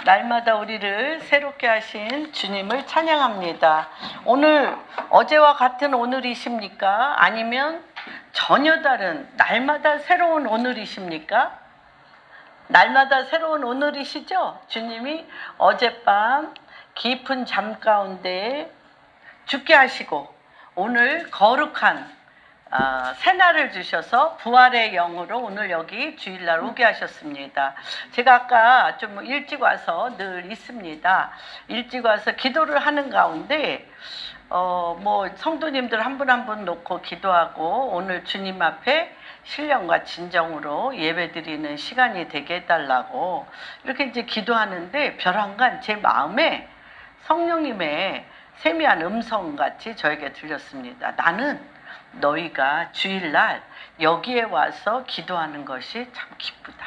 날마다 우리를 새롭게 하신 주님을 찬양합니다. 오늘 어제와 같은 오늘이십니까? 아니면 전혀 다른 날마다 새로운 오늘이십니까? 날마다 새로운 오늘이시죠? 주님이 어젯밤 깊은 잠 가운데 죽게 하시고 오늘 거룩한 새날을 주셔서 부활의 영으로 오늘 여기 주일날 오게 하셨습니다. 제가 아까 좀 일찍 와서 늘 있습니다. 일찍 와서 기도를 하는 가운데 뭐 성도님들 한 분 한 분 놓고 기도하고 오늘 주님 앞에 신령과 진정으로 예배드리는 시간이 되게 해달라고 이렇게 이제 기도하는데 벼랑간 제 마음에 성령님의 세미한 음성같이 저에게 들렸습니다. 나는 너희가 주일날 여기에 와서 기도하는 것이 참 기쁘다.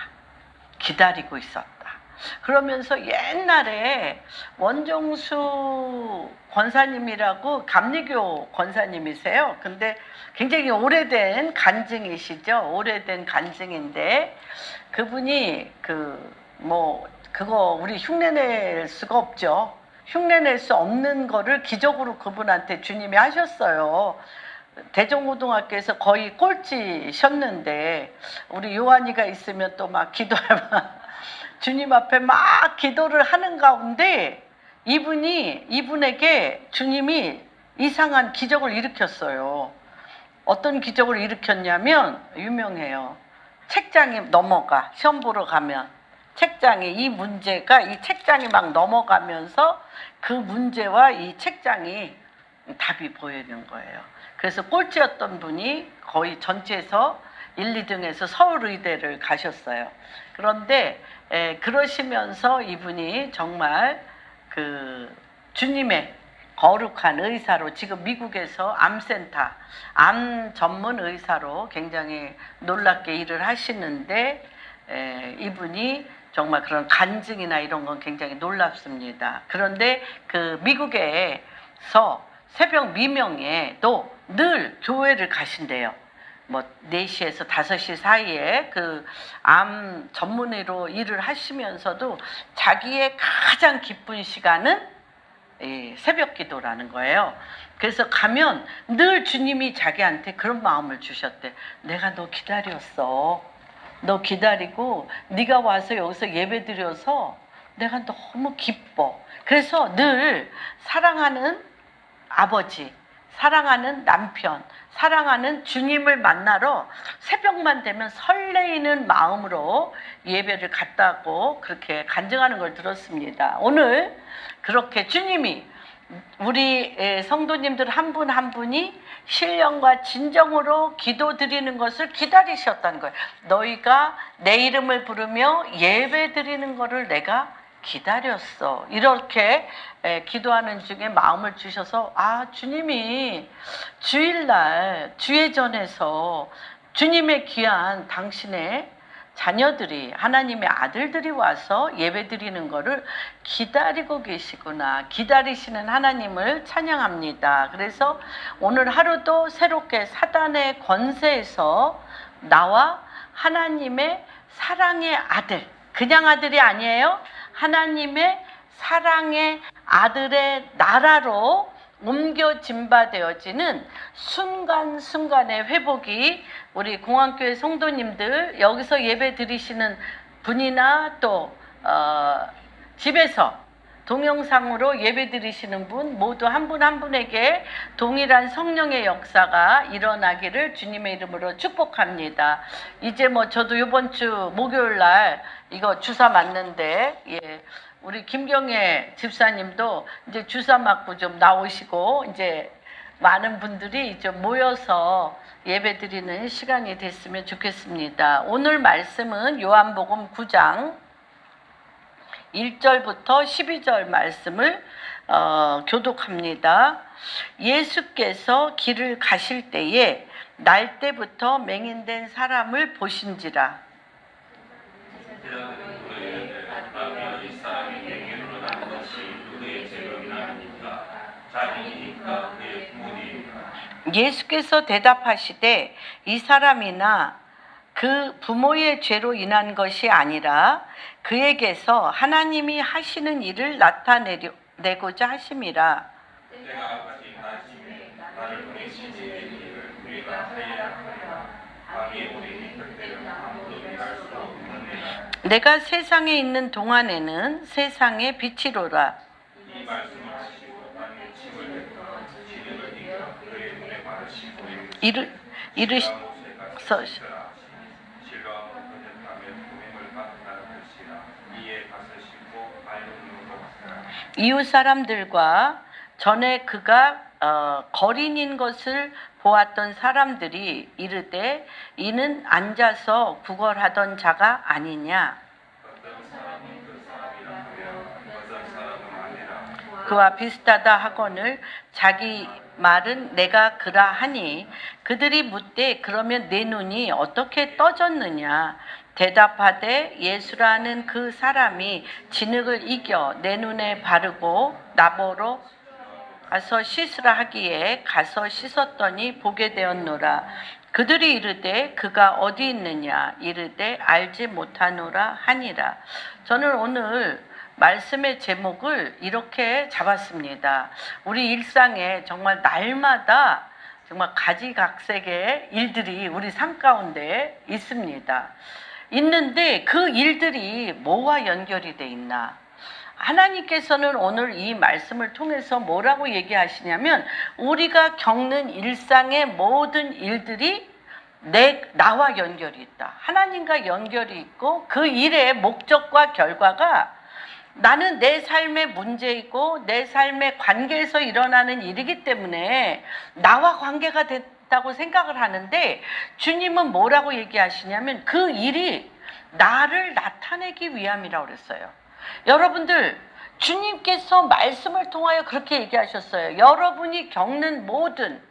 기다리고 있었다. 그러면서 옛날에 원정수 권사님이라고 감리교 권사님이세요. 근데 굉장히 오래된 간증이시죠. 오래된 간증인데 그분이 그거 우리 흉내낼 수가 없죠. 흉내낼 수 없는 거를 기적으로 그분한테 주님이 하셨어요. 대종고등학교에서 거의 꼴찌셨는데 우리 요한이가 있으면 또 막 기도해봐 주님 앞에 막 기도를 하는 가운데 이분에게 주님이 이상한 기적을 일으켰어요. 어떤 기적을 일으켰냐면 유명해요. 책장이 넘어가 시험 보러 가면 책장이 이 문제가 이 책장이 막 넘어가면서 그 문제와 이 책장이 답이 보이는 거예요. 그래서 꼴찌였던 분이 거의 전체에서 1, 2등에서 서울의대를 가셨어요. 그런데 그러시면서 이분이 정말 그 주님의 거룩한 의사로 지금 미국에서 암센터, 암 전문 의사로 굉장히 놀랍게 일을 하시는데 이분이 정말 그런 간증이나 이런 건 굉장히 놀랍습니다. 그런데 그 미국에서 새벽 미명에도 늘 교회를 가신대요. 뭐 4시에서 5시 사이에 그 암 전문의로 일을 하시면서도 자기의 가장 기쁜 시간은 새벽 기도라는 거예요. 그래서 가면 늘 주님이 자기한테 그런 마음을 주셨대. 내가 너 기다렸어. 너 기다리고 네가 와서 여기서 예배드려서 내가 너무 기뻐. 그래서 늘 사랑하는 아버지, 사랑하는 남편, 사랑하는 주님을 만나러 새벽만 되면 설레이는 마음으로 예배를 갔다고 그렇게 간증하는 걸 들었습니다. 오늘 그렇게 주님이 우리 성도님들 한 분 한 분이 신령과 진정으로 기도드리는 것을 기다리셨다는 거예요. 너희가 내 이름을 부르며 예배드리는 것을 내가 기다렸어. 이렇게 기도하는 중에 마음을 주셔서 주님이 주일날 주예전에서 주님의 귀한 당신의 자녀들이 하나님의 아들들이 와서 예배드리는 것을 기다리고 계시구나. 기다리시는 하나님을 찬양합니다. 그래서 오늘 하루도 새롭게 사단의 권세에서 나와 하나님의 사랑의 아들, 그냥 아들이 아니에요. 하나님의 사랑의 아들의 나라로 옮겨진 바 되어지는 순간순간의 회복이 우리 공항교회 성도님들 여기서 예배 드리시는 분이나 또 집에서 동영상으로 예배 드리시는 분 모두 한 분 한 분에게 동일한 성령의 역사가 일어나기를 주님의 이름으로 축복합니다. 이제 뭐 저도 이번 주 목요일 날 이거 주사 맞는데 우리 김경애 집사님도 이제 주사 맞고 좀 나오시고 이제 많은 분들이 좀 모여서 예배 드리는 시간이 됐으면 좋겠습니다. 오늘 말씀은 요한복음 9장 1절부터 12절 말씀을 교독합니다. 예수께서 길을 가실 때에 날 때부터 맹인된 사람을 보신지라. 예수께서 대답하시되 이 사람이나 그 부모의 죄로 인한 것이 아니라 그에게서 하나님이 하시는 일을 나타내고자 하심이라. 내가 아버지 말씀에 나를 보내신 이의 일을 우리가 하여야 하리라. 감히 우리 뜻대로 아무도 일할 수 없느니라. 내가 세상에 있는 동안에는 세상의 빛이로라. 이 말씀을 하시고 땅에 침을 뱉어 진흙을 이겨 그의 눈에 바르시고 이르셔 실로암 거듭하며 부임을 받았다는 것이라. 이에 가서시고 맑은 눈으로 왔더라. 이웃 사람들과 전에 그가 거린인 것을 보았던 사람들이 이르되 이는 앉아서 구걸하던 자가 아니냐. 어떤 사람이 그 사람이라 하며 어떤 사람은 아니라. 그와 비슷하다 하거늘 자기 말은 내가 그라 하니 그들이 묻되 그러면 내 눈이 어떻게 떠졌느냐. 대답하되 예수라는 그 사람이 진흙을 이겨 내 눈에 바르고 나보러 가서 씻으라 하기에 가서 씻었더니 보게 되었노라. 그들이 이르되 그가 어디 있느냐. 이르되 알지 못하노라 하니라. 저는 오늘 말씀의 제목을 이렇게 잡았습니다. 우리 일상에 정말 날마다 정말 가지각색의 일들이 우리 삶 가운데 있습니다. 있는데 그 일들이 뭐와 연결이 돼 있나? 하나님께서는 오늘 이 말씀을 통해서 뭐라고 얘기하시냐면 우리가 겪는 일상의 모든 일들이 나와 연결이 있다. 하나님과 연결이 있고 그 일의 목적과 결과가 나는 내 삶의 문제이고 내 삶의 관계에서 일어나는 일이기 때문에 나와 관계가 됐다고 생각을 하는데 주님은 뭐라고 얘기하시냐면 그 일이 나를 나타내기 위함이라고 그랬어요. 여러분들 주님께서 말씀을 통하여 그렇게 얘기하셨어요. 여러분이 겪는 모든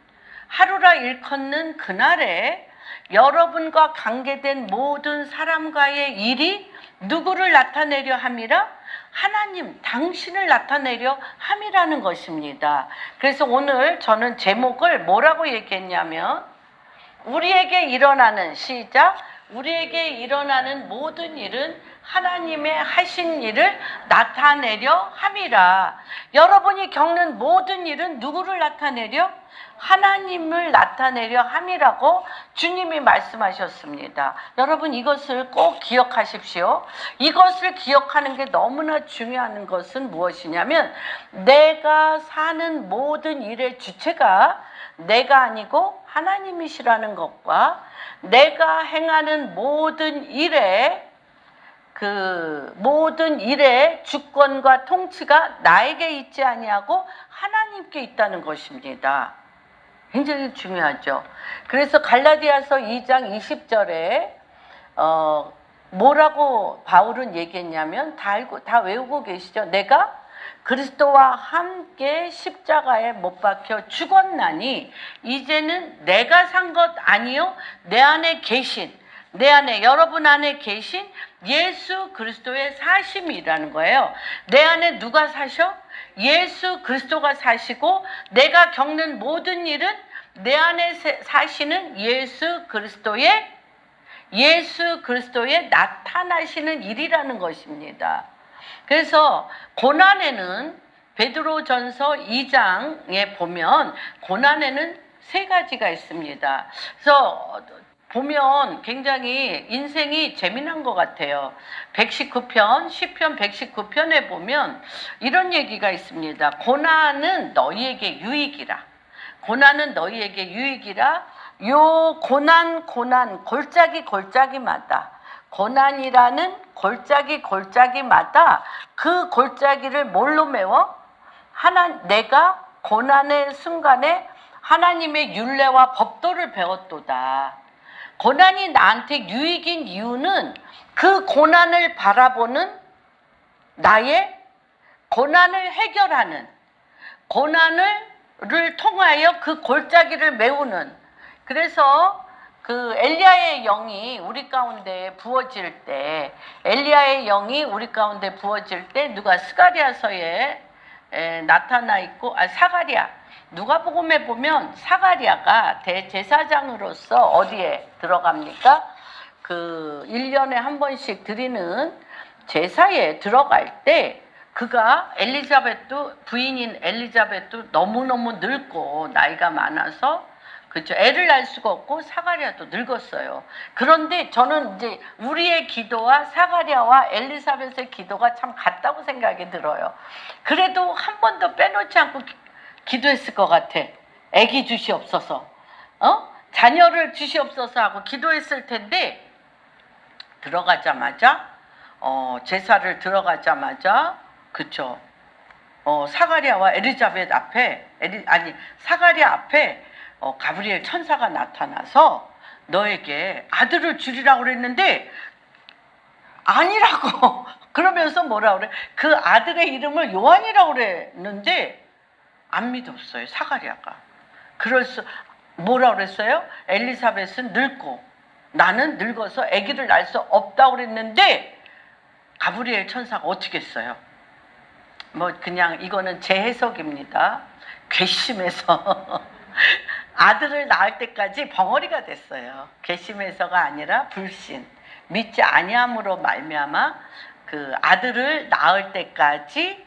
하루라 일컫는 그날에 여러분과 관계된 모든 사람과의 일이 누구를 나타내려 함이라? 하나님, 당신을 나타내려 함이라는 것입니다. 그래서 오늘 저는 제목을 뭐라고 얘기했냐면 우리에게 일어나는 시작 우리에게 일어나는 모든 일은 하나님의 하신 일을 나타내려 함이라. 여러분이 겪는 모든 일은 누구를 나타내려? 하나님을 나타내려 함이라고 주님이 말씀하셨습니다. 여러분 이것을 꼭 기억하십시오. 이것을 기억하는 게 너무나 중요한 것은 무엇이냐면 내가 사는 모든 일의 주체가 내가 아니고 하나님이시라는 것과 내가 행하는 모든 일의 주권과 통치가 나에게 있지 아니하고 하나님께 있다는 것입니다. 굉장히 중요하죠. 그래서 갈라디아서 2장 20절에 뭐라고 바울은 얘기했냐면 다 외우고 계시죠. 내가 그리스도와 함께 십자가에 못 박혀 죽었나니 이제는 내가 산 것 아니요 내 안에 여러분 안에 계신 예수 그리스도의 사심이라는 거예요. 내 안에 누가 사셔? 예수 그리스도가 사시고 내가 겪는 모든 일은 내 안에 사시는 예수 그리스도의 나타나시는 일이라는 것입니다. 그래서 고난에는 베드로전서 2장에 보면 고난에는 세 가지가 있습니다. 그래서 보면 굉장히 인생이 재미난 것 같아요. 119편, 시편 119편에 보면 이런 얘기가 있습니다. 고난은 너희에게 유익이라. 요 고난 골짜기마다 고난이라는 골짜기마다 그 골짜기를 뭘로 메워? 내가 고난의 순간에 하나님의 율례와 법도를 배웠도다. 고난이 나한테 유익인 이유는 그 고난을 바라보는 나의 고난을 해결하는 고난을 통하여 그 골짜기를 메우는 그래서 그 엘리야의 영이 우리 가운데 부어질 때 누가 스가랴서에 나타나 있고 사가랴 누가복음에 보면 사가랴가 대제사장으로서 어디에 들어갑니까? 그 1년에 한 번씩 드리는 제사에 들어갈 때 그가 부인인 엘리자벳도 너무너무 늙고 나이가 많아서 그렇죠. 애를 낳을 수가 없고 사가랴도 늙었어요. 그런데 저는 이제 우리의 기도와 사가랴와 엘리사벳의 기도가 참 같다고 생각이 들어요. 그래도 한 번도 빼놓지 않고 기도했을 것 같아. 아기 주시옵소서, 자녀를 주시옵소서 하고 기도했을 텐데 들어가자마자 제사를 들어가자마자 그쵸. 사가랴와 엘리자벳 앞에 사가랴 앞에 가브리엘 천사가 나타나서 너에게 아들을 주리라고 그랬는데 아니라고 그러면서 뭐라 그래? 그 아들의 이름을 요한이라고 그랬는데 안 믿었어요, 사가랴가. 그래서 뭐라 그랬어요? 엘리사벳은 늙고 나는 늙어서 아기를 낳을 수 없다고 그랬는데 가브리엘 천사가 어떻게 했어요? 뭐 그냥 이거는 제 해석입니다. 괘씸해서 아들을 낳을 때까지 벙어리가 됐어요. 괘씸해서가 아니라 불신, 믿지 아니함으로 말미암아 그 아들을 낳을 때까지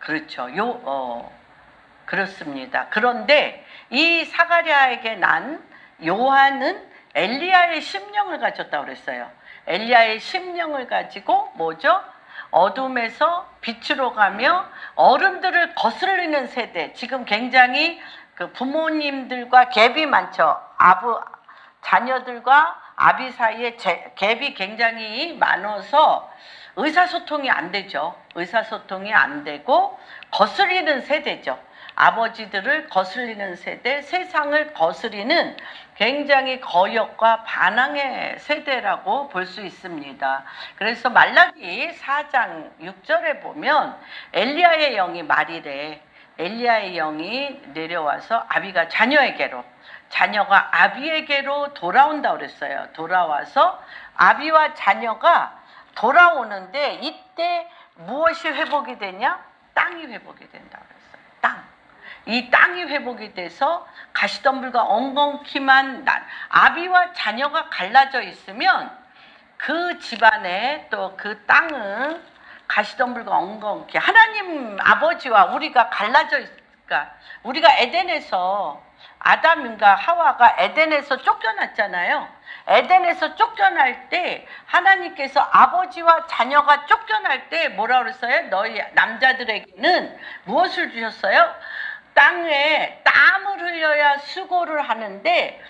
그렇죠. 그렇습니다. 그런데 이 사가랴에게 난 요한은 엘리야의 심령을 가졌다고 그랬어요. 엘리야의 심령을 가지고 뭐죠? 어둠에서 빛으로 가며 어른들을 거슬리는 세대. 지금 굉장히 그 부모님들과 갭이 많죠. 자녀들과 아비 사이에 갭이 굉장히 많아서 의사소통이 안 되죠. 의사소통이 안 되고 거슬리는 세대죠. 아버지들을 거슬리는 세대, 세상을 거스리는 굉장히 거역과 반항의 세대라고 볼 수 있습니다. 그래서 말라기 4장 6절에 보면 엘리야의 영이 말이래. 엘리야의 영이 내려와서 아비가 자녀가 아비에게로 돌아온다고 그랬어요. 돌아와서 아비와 자녀가 돌아오는데 이때 무엇이 회복이 되냐? 땅이 회복이 된다고 그랬어요. 땅. 이 땅이 회복이 돼서 가시덤불과 엉겅퀴만 아비와 자녀가 갈라져 있으면 그 집안에 또 그 땅은 가시덤불과 엉겅퀴 하나님 아버지와 우리가 갈라져 있으니까 우리가 에덴에서 아담과 하와가 에덴에서 쫓겨났잖아요. 에덴에서 쫓겨날 때 하나님께서 아버지와 자녀가 쫓겨날 때 뭐라 그랬어요? 너희 남자들에게는 무엇을 주셨어요? 땅에 땀을 흘려야 수고를 하는데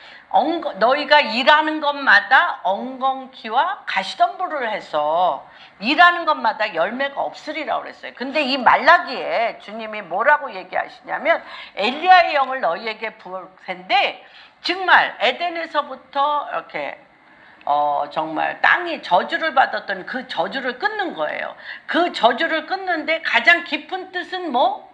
너희가 일하는 것마다 엉겅퀴와 가시덤불을 해서 일하는 것마다 열매가 없으리라고 그랬어요. 근데 이 말라기에 주님이 뭐라고 얘기하시냐면 엘리야의 영을 너희에게 부을 텐데 정말 에덴에서부터 이렇게 정말 땅이 저주를 받았던 그 저주를 끊는 거예요. 그 저주를 끊는데 가장 깊은 뜻은 뭐?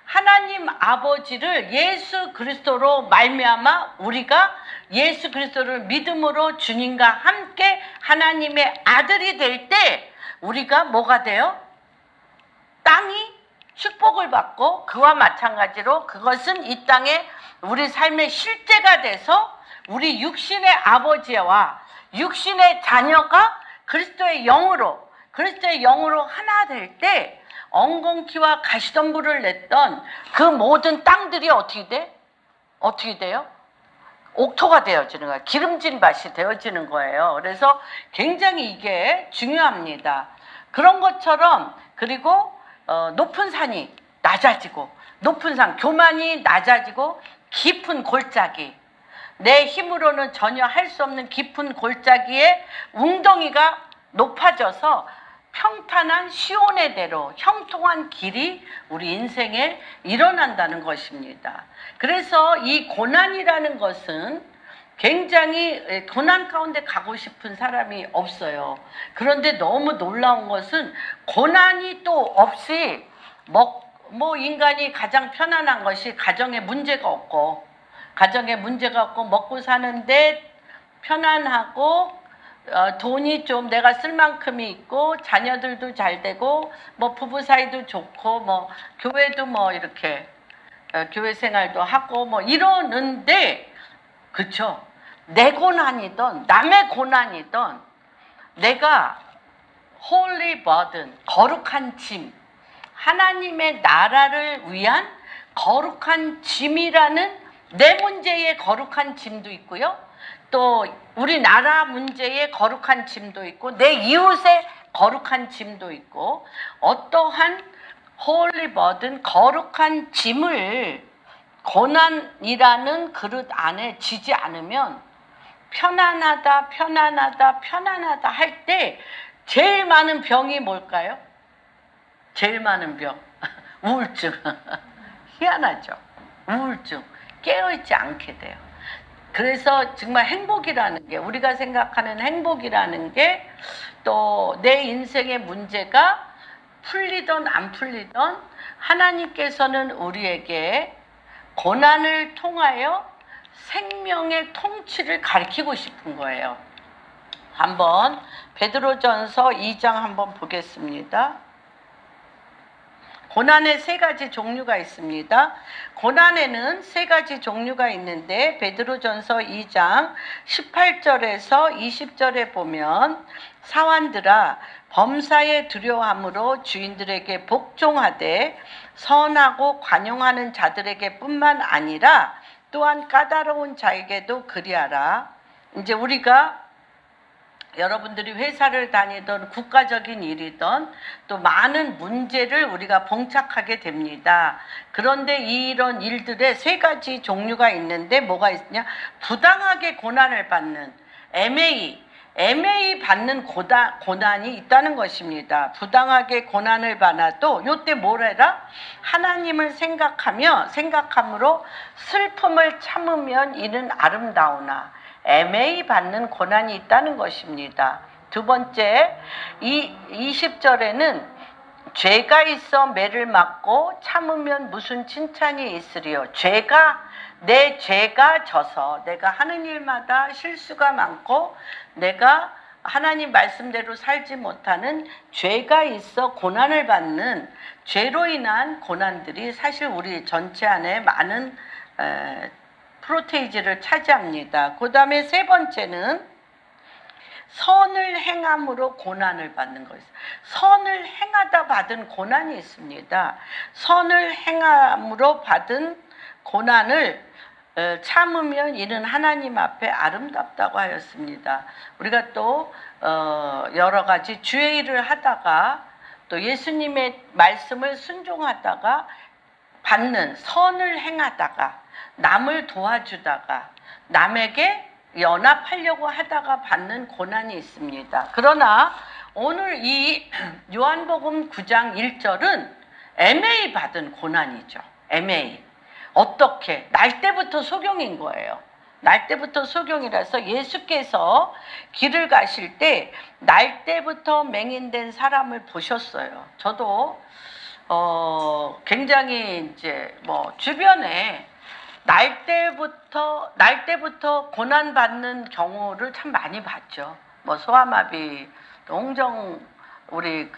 하나님 아버지를 예수 그리스도로 말미암아 우리가 예수 그리스도를 믿음으로 주님과 함께 하나님의 아들이 될 때 우리가 뭐가 돼요? 땅이 축복을 받고 그와 마찬가지로 그것은 이 땅에 우리 삶의 실제가 돼서 우리 육신의 아버지와 육신의 자녀가 그리스도의 영으로 하나 될 때 엉겅퀴와 가시덤불을 냈던 그 모든 땅들이 어떻게 돼? 어떻게 돼요? 옥토가 되어지는 거예요. 기름진 밭이 되어지는 거예요. 그래서 굉장히 이게 중요합니다. 그런 것처럼 그리고 높은 산이 낮아지고 높은 산, 교만이 낮아지고 깊은 골짜기, 내 힘으로는 전혀 할 수 없는 깊은 골짜기에 웅덩이가 높아져서 평탄한 시온의 대로 형통한 길이 우리 인생에 일어난다는 것입니다. 그래서 이 고난이라는 것은 굉장히 고난 가운데 가고 싶은 사람이 없어요. 그런데 너무 놀라운 것은 고난이 또 없이 뭐 인간이 가장 편안한 것이 가정에 문제가 없고 먹고 사는데 편안하고 돈이 좀 내가 쓸 만큼이 있고 자녀들도 잘 되고 뭐 부부 사이도 좋고 뭐 교회도 뭐 이렇게 교회 생활도 하고 뭐 이러는데 그쵸? 내 고난이든 남의 고난이든 내가 홀리 버든, 거룩한 짐, 하나님의 나라를 위한 거룩한 짐이라는 내 문제의 거룩한 짐도 있고요. 또 우리나라 문제의 거룩한 짐도 있고 내 이웃의 거룩한 짐도 있고 어떠한 홀리 버든, 거룩한 짐을 고난이라는 그릇 안에 지지 않으면 편안하다 할 때 제일 많은 병이 뭘까요? 제일 많은 병 우울증. 희한하죠. 우울증. 깨어있지 않게 돼요. 그래서 정말 행복이라는 게, 우리가 생각하는 행복이라는 게 또 내 인생의 문제가 풀리든 안 풀리든 하나님께서는 우리에게 고난을 통하여 생명의 통치를 가르치고 싶은 거예요. 한번 베드로전서 2장 한번 보겠습니다. 고난의 세 가지 종류가 있습니다. 고난에는 세 가지 종류가 있는데 베드로전서 2장 18절에서 20절에 보면 사환들아 범사에 두려워함으로 주인들에게 복종하되 선하고 관용하는 자들에게 뿐만 아니라 또한 까다로운 자에게도 그리하라. 이제 우리가 여러분들이 회사를 다니던 국가적인 일이든 또 많은 문제를 우리가 봉착하게 됩니다. 그런데 이런 일들의 세 가지 종류가 있는데 뭐가 있냐? 부당하게 고난을 받는 MA 받는 고난이 있다는 것입니다. 부당하게 고난을 받아도 요때 뭘 해라? 하나님을 생각함으로 슬픔을 참으면 이는 아름다우나 MA 받는 고난이 있다는 것입니다. 두 번째, 20절에는 죄가 있어 매를 맞고 참으면 무슨 칭찬이 있으리요. 내 죄가 져서 내가 하는 일마다 실수가 많고 내가 하나님 말씀대로 살지 못하는 죄가 있어 고난을 받는 죄로 인한 고난들이 사실 우리 전체 안에 많은 프로테이지를 차지합니다. 그 다음에 세 번째는 선을 행함으로 고난을 받는 것이죠. 선을 행하다 받은 고난이 있습니다. 선을 행함으로 받은 고난을 참으면 이는 하나님 앞에 아름답다고 하였습니다. 우리가 또 여러 가지 주의 일을 하다가 또 예수님의 말씀을 순종하다가 받는, 선을 행하다가 남을 도와주다가 남에게 연합하려고 하다가 받는 고난이 있습니다. 그러나 오늘 이 요한복음 9장 1절은 MA 받은 고난이죠. MA. 어떻게? 날 때부터 소경인 거예요. 날 때부터 소경이라서 예수께서 길을 가실 때 날 때부터 맹인된 사람을 보셨어요. 저도 굉장히 이제 뭐 주변에 날 때부터 고난 받는 경우를 참 많이 봤죠. 뭐 소아마비, 우리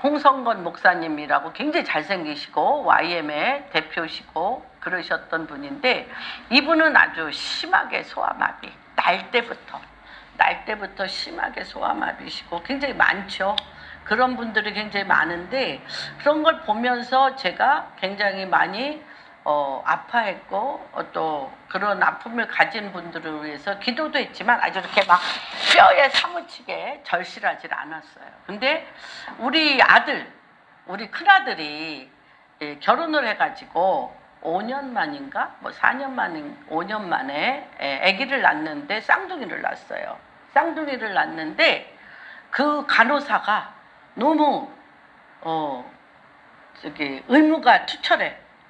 홍성건 목사님이라고 굉장히 잘생기시고 YM의 대표시고 그러셨던 분인데 이분은 아주 심하게 소아마비, 날 때부터 심하게 소아마비시고 굉장히 많죠. 그런 분들이 굉장히 많은데 그런 걸 보면서 제가 굉장히 많이 아파했고 또 그런 아픔을 가진 분들을 위해서 기도도 했지만 아주 이렇게 막 뼈에 사무치게 절실하지 않았어요. 근데 우리 큰아들이 결혼을 해가지고 5년 만인가? 5년 만에 아기를 낳는데 쌍둥이를 낳았어요. 쌍둥이를 낳는데 그 간호사가 너무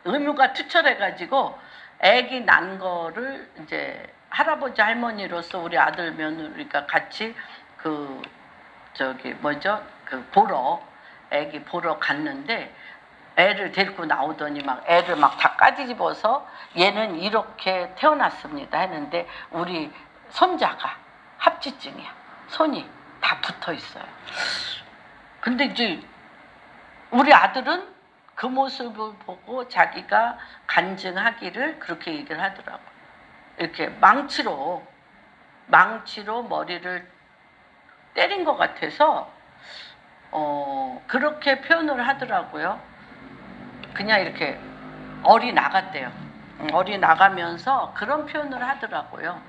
의무가 투철해가지고 아기 난 거를 이제 할아버지 할머니로서 우리 아들 며느리가 같이 아기 보러 갔는데 애를 데리고 나오더니 막 애를 막 다 까집어서 얘는 이렇게 태어났습니다 했는데 우리 손자가 합지증이야. 손이 다 붙어 있어요. 근데 이제 우리 아들은 그 모습을 보고 자기가 간증하기를 그렇게 얘기를 하더라고요. 이렇게 망치로 머리를 때린 것 같아서 그렇게 표현을 하더라고요. 그냥 이렇게 얼이 나갔대요. 얼이 나가면서 그런 표현을 하더라고요.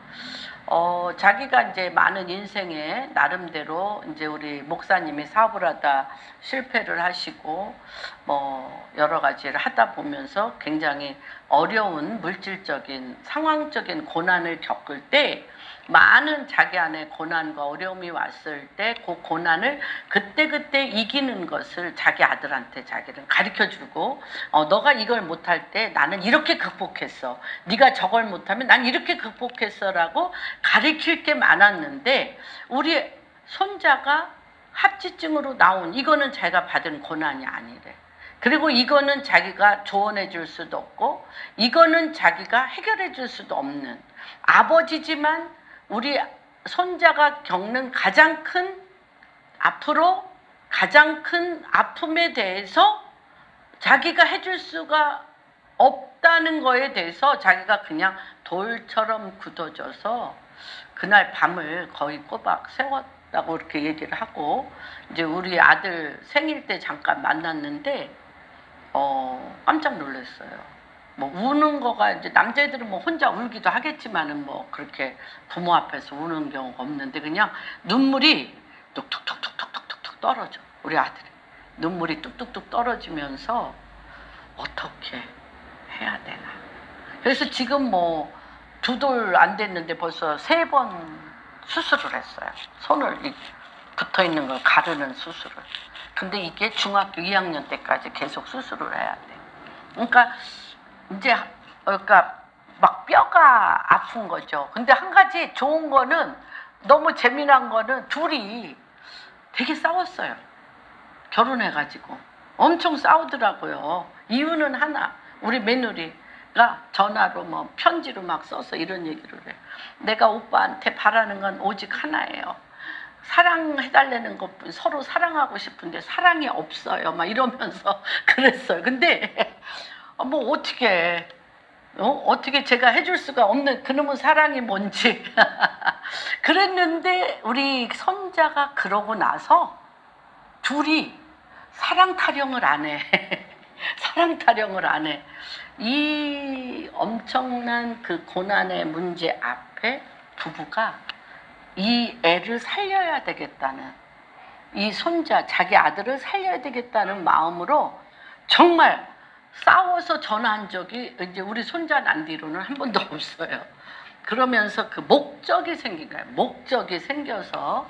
자기가 이제 많은 인생에 나름대로 이제 우리 목사님이 사업을 하다 실패를 하시고 뭐 여러 가지를 하다 보면서 굉장히 어려운 물질적인 상황적인 고난을 겪을 때 많은 자기 안에 고난과 어려움이 왔을 때 그 고난을 그때그때 이기는 것을 자기 아들한테 자기는 가르쳐주고 너가 이걸 못할 때 나는 이렇게 극복했어. 네가 저걸 못하면 난 이렇게 극복했어 라고 가르칠 게 많았는데 우리 손자가 합지증으로 나온 이거는 자기가 받은 고난이 아니래. 그리고 이거는 자기가 조언해 줄 수도 없고 이거는 자기가 해결해 줄 수도 없는 아버지지만 우리 손자가 겪는 앞으로 가장 큰 아픔에 대해서 자기가 해줄 수가 없다는 거에 대해서 자기가 그냥 돌처럼 굳어져서 그날 밤을 거의 꼬박 세웠다고 이렇게 얘기를 하고 이제 우리 아들 생일 때 잠깐 만났는데 깜짝 놀랐어요. 뭐 우는 거가 이제 남자애들은 뭐 혼자 울기도 하겠지만은 뭐 그렇게 부모 앞에서 우는 경우가 없는데 그냥 눈물이 뚝뚝뚝뚝뚝뚝뚝 떨어져. 우리 아들이 눈물이 뚝뚝뚝 떨어지면서 어떻게 해야 되나. 그래서 지금 뭐 2돌 안 됐는데 벌써 3번 수술을 했어요. 손을 붙어 있는 걸 가르는 수술을. 근데 이게 중학교 2학년 때까지 계속 수술을 해야 돼. 그러니까 막 뼈가 아픈 거죠. 근데 한 가지 좋은 거는 너무 재미난 거는 둘이 되게 싸웠어요. 결혼해가지고 엄청 싸우더라고요. 이유는 하나. 우리 며느리가 전화로 뭐 편지로 막 써서 이런 얘기를 해. 내가 오빠한테 바라는 건 오직 하나예요. 사랑해달라는 것뿐 서로 사랑하고 싶은데 사랑이 없어요. 막 이러면서 그랬어요. 근데 뭐 어떻게 제가 해줄 수가 없는 그놈의 사랑이 뭔지 그랬는데 우리 손자가 그러고 나서 둘이 사랑 타령을 안 해. 사랑 타령을 안 해. 이 엄청난 그 고난의 문제 앞에 부부가 이 애를 살려야 되겠다는 이 손자 자기 아들을 살려야 되겠다는 마음으로 정말 싸워서 전화한 적이 이제 우리 손자 난 뒤로는 한 번도 없어요. 그러면서 그 목적이 생긴 거예요. 목적이 생겨서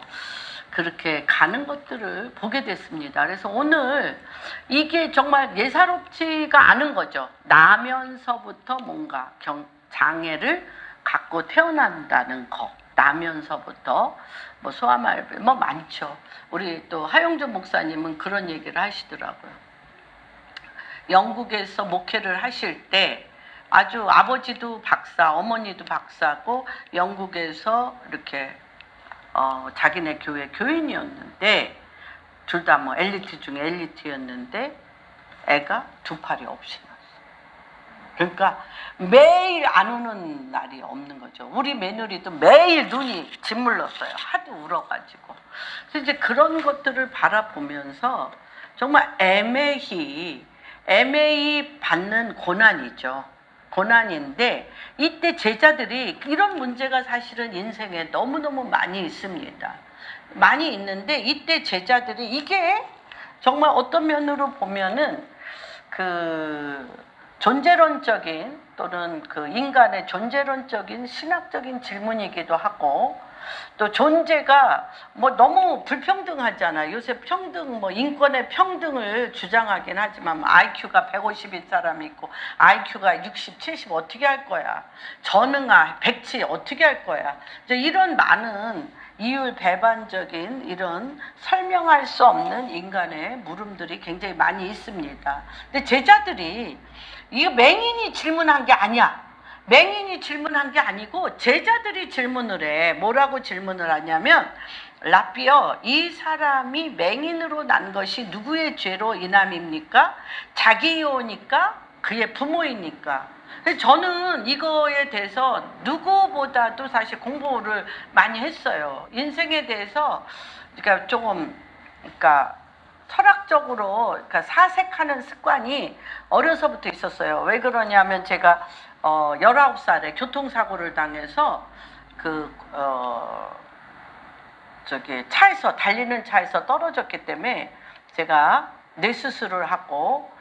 그렇게 가는 것들을 보게 됐습니다. 그래서 오늘 이게 정말 예사롭지가 않은 거죠. 나면서부터 뭔가 장애를 갖고 태어난다는 거. 나면서부터 뭐 소아마비 뭐 많죠. 우리 또 하용조 목사님은 그런 얘기를 하시더라고요. 영국에서 목회를 하실 때 아주 아버지도 박사, 어머니도 박사고 영국에서 이렇게 자기네 교회 교인이었는데 둘 다 뭐 엘리트 중에 엘리트였는데 애가 2팔이 없이 났어. 그러니까 매일 안 우는 날이 없는 거죠. 우리 며느리도 매일 눈이 짓물렀어요. 하도 울어가지고. 그래서 이제 그런 것들을 바라보면서 정말 애매히 받는 고난이죠. 고난인데 이때 제자들이 이런 문제가 사실은 인생에 너무너무 많이 있습니다. 많이 있는데 이때 제자들이 이게 정말 어떤 면으로 보면은 그 존재론적인 또는 그 인간의 존재론적인 신학적인 질문이기도 하고 또 존재가 뭐 너무 불평등하잖아요. 요새 평등 뭐 인권의 평등을 주장하긴 하지만 뭐 IQ가 150일 사람이 있고 IQ가 60, 70 어떻게 할 거야. 전응아, 백치 어떻게 할 거야. 이제 이런 많은 이율 배반적인 이런 설명할 수 없는 인간의 물음들이 굉장히 많이 있습니다. 근데 제자들이 이거 맹인이 질문한 게 아니야. 맹인이 질문한 게 아니고 제자들이 질문을 해. 뭐라고 질문을 하냐면 라삐어 이 사람이 맹인으로 난 것이 누구의 죄로 인함입니까? 자기요니까? 그의 부모이니까? 그래서 저는 이거에 대해서 누구보다도 사실 공부를 많이 했어요. 인생에 대해서 그러니까 조금 그러니까 철학적으로 그러니까 사색하는 습관이 어려서부터 있었어요. 왜 그러냐면 제가 19살에 교통사고를 당해서 달리는 차에서 떨어졌기 때문에 제가 뇌수술을 하고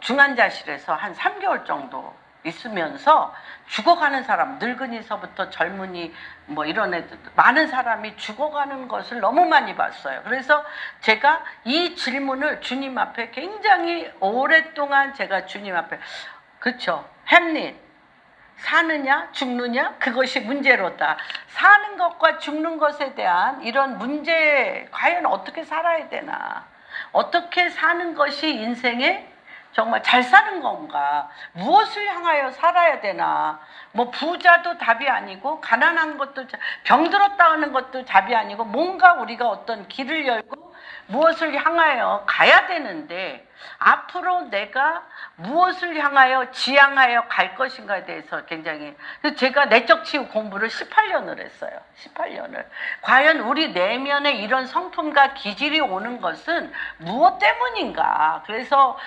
중환자실에서 한 3개월 정도 있으면서 죽어가는 사람, 늙은이서부터 젊은이 뭐 이런 애들 많은 사람이 죽어가는 것을 너무 많이 봤어요. 그래서 제가 이 질문을 주님 앞에 굉장히 오랫동안 제가 주님 앞에 그렇죠. 햄릿 사느냐 죽느냐 그것이 문제로다. 사는 것과 죽는 것에 대한 이런 문제 과연 어떻게 살아야 되나, 어떻게 사는 것이 인생에 정말 잘 사는 건가, 무엇을 향하여 살아야 되나, 뭐 부자도 답이 아니고 가난한 것도 병들었다 하는 것도 답이 아니고 뭔가 우리가 어떤 길을 열고 무엇을 향하여 가야 되는데 앞으로 내가 무엇을 향하여 지향하여 갈 것인가에 대해서 굉장히 제가 내적 치유 공부를 18년을 했어요. 18년을. 과연 우리 내면에 이런 성품과 기질이 오는 것은 무엇 때문인가. 그래서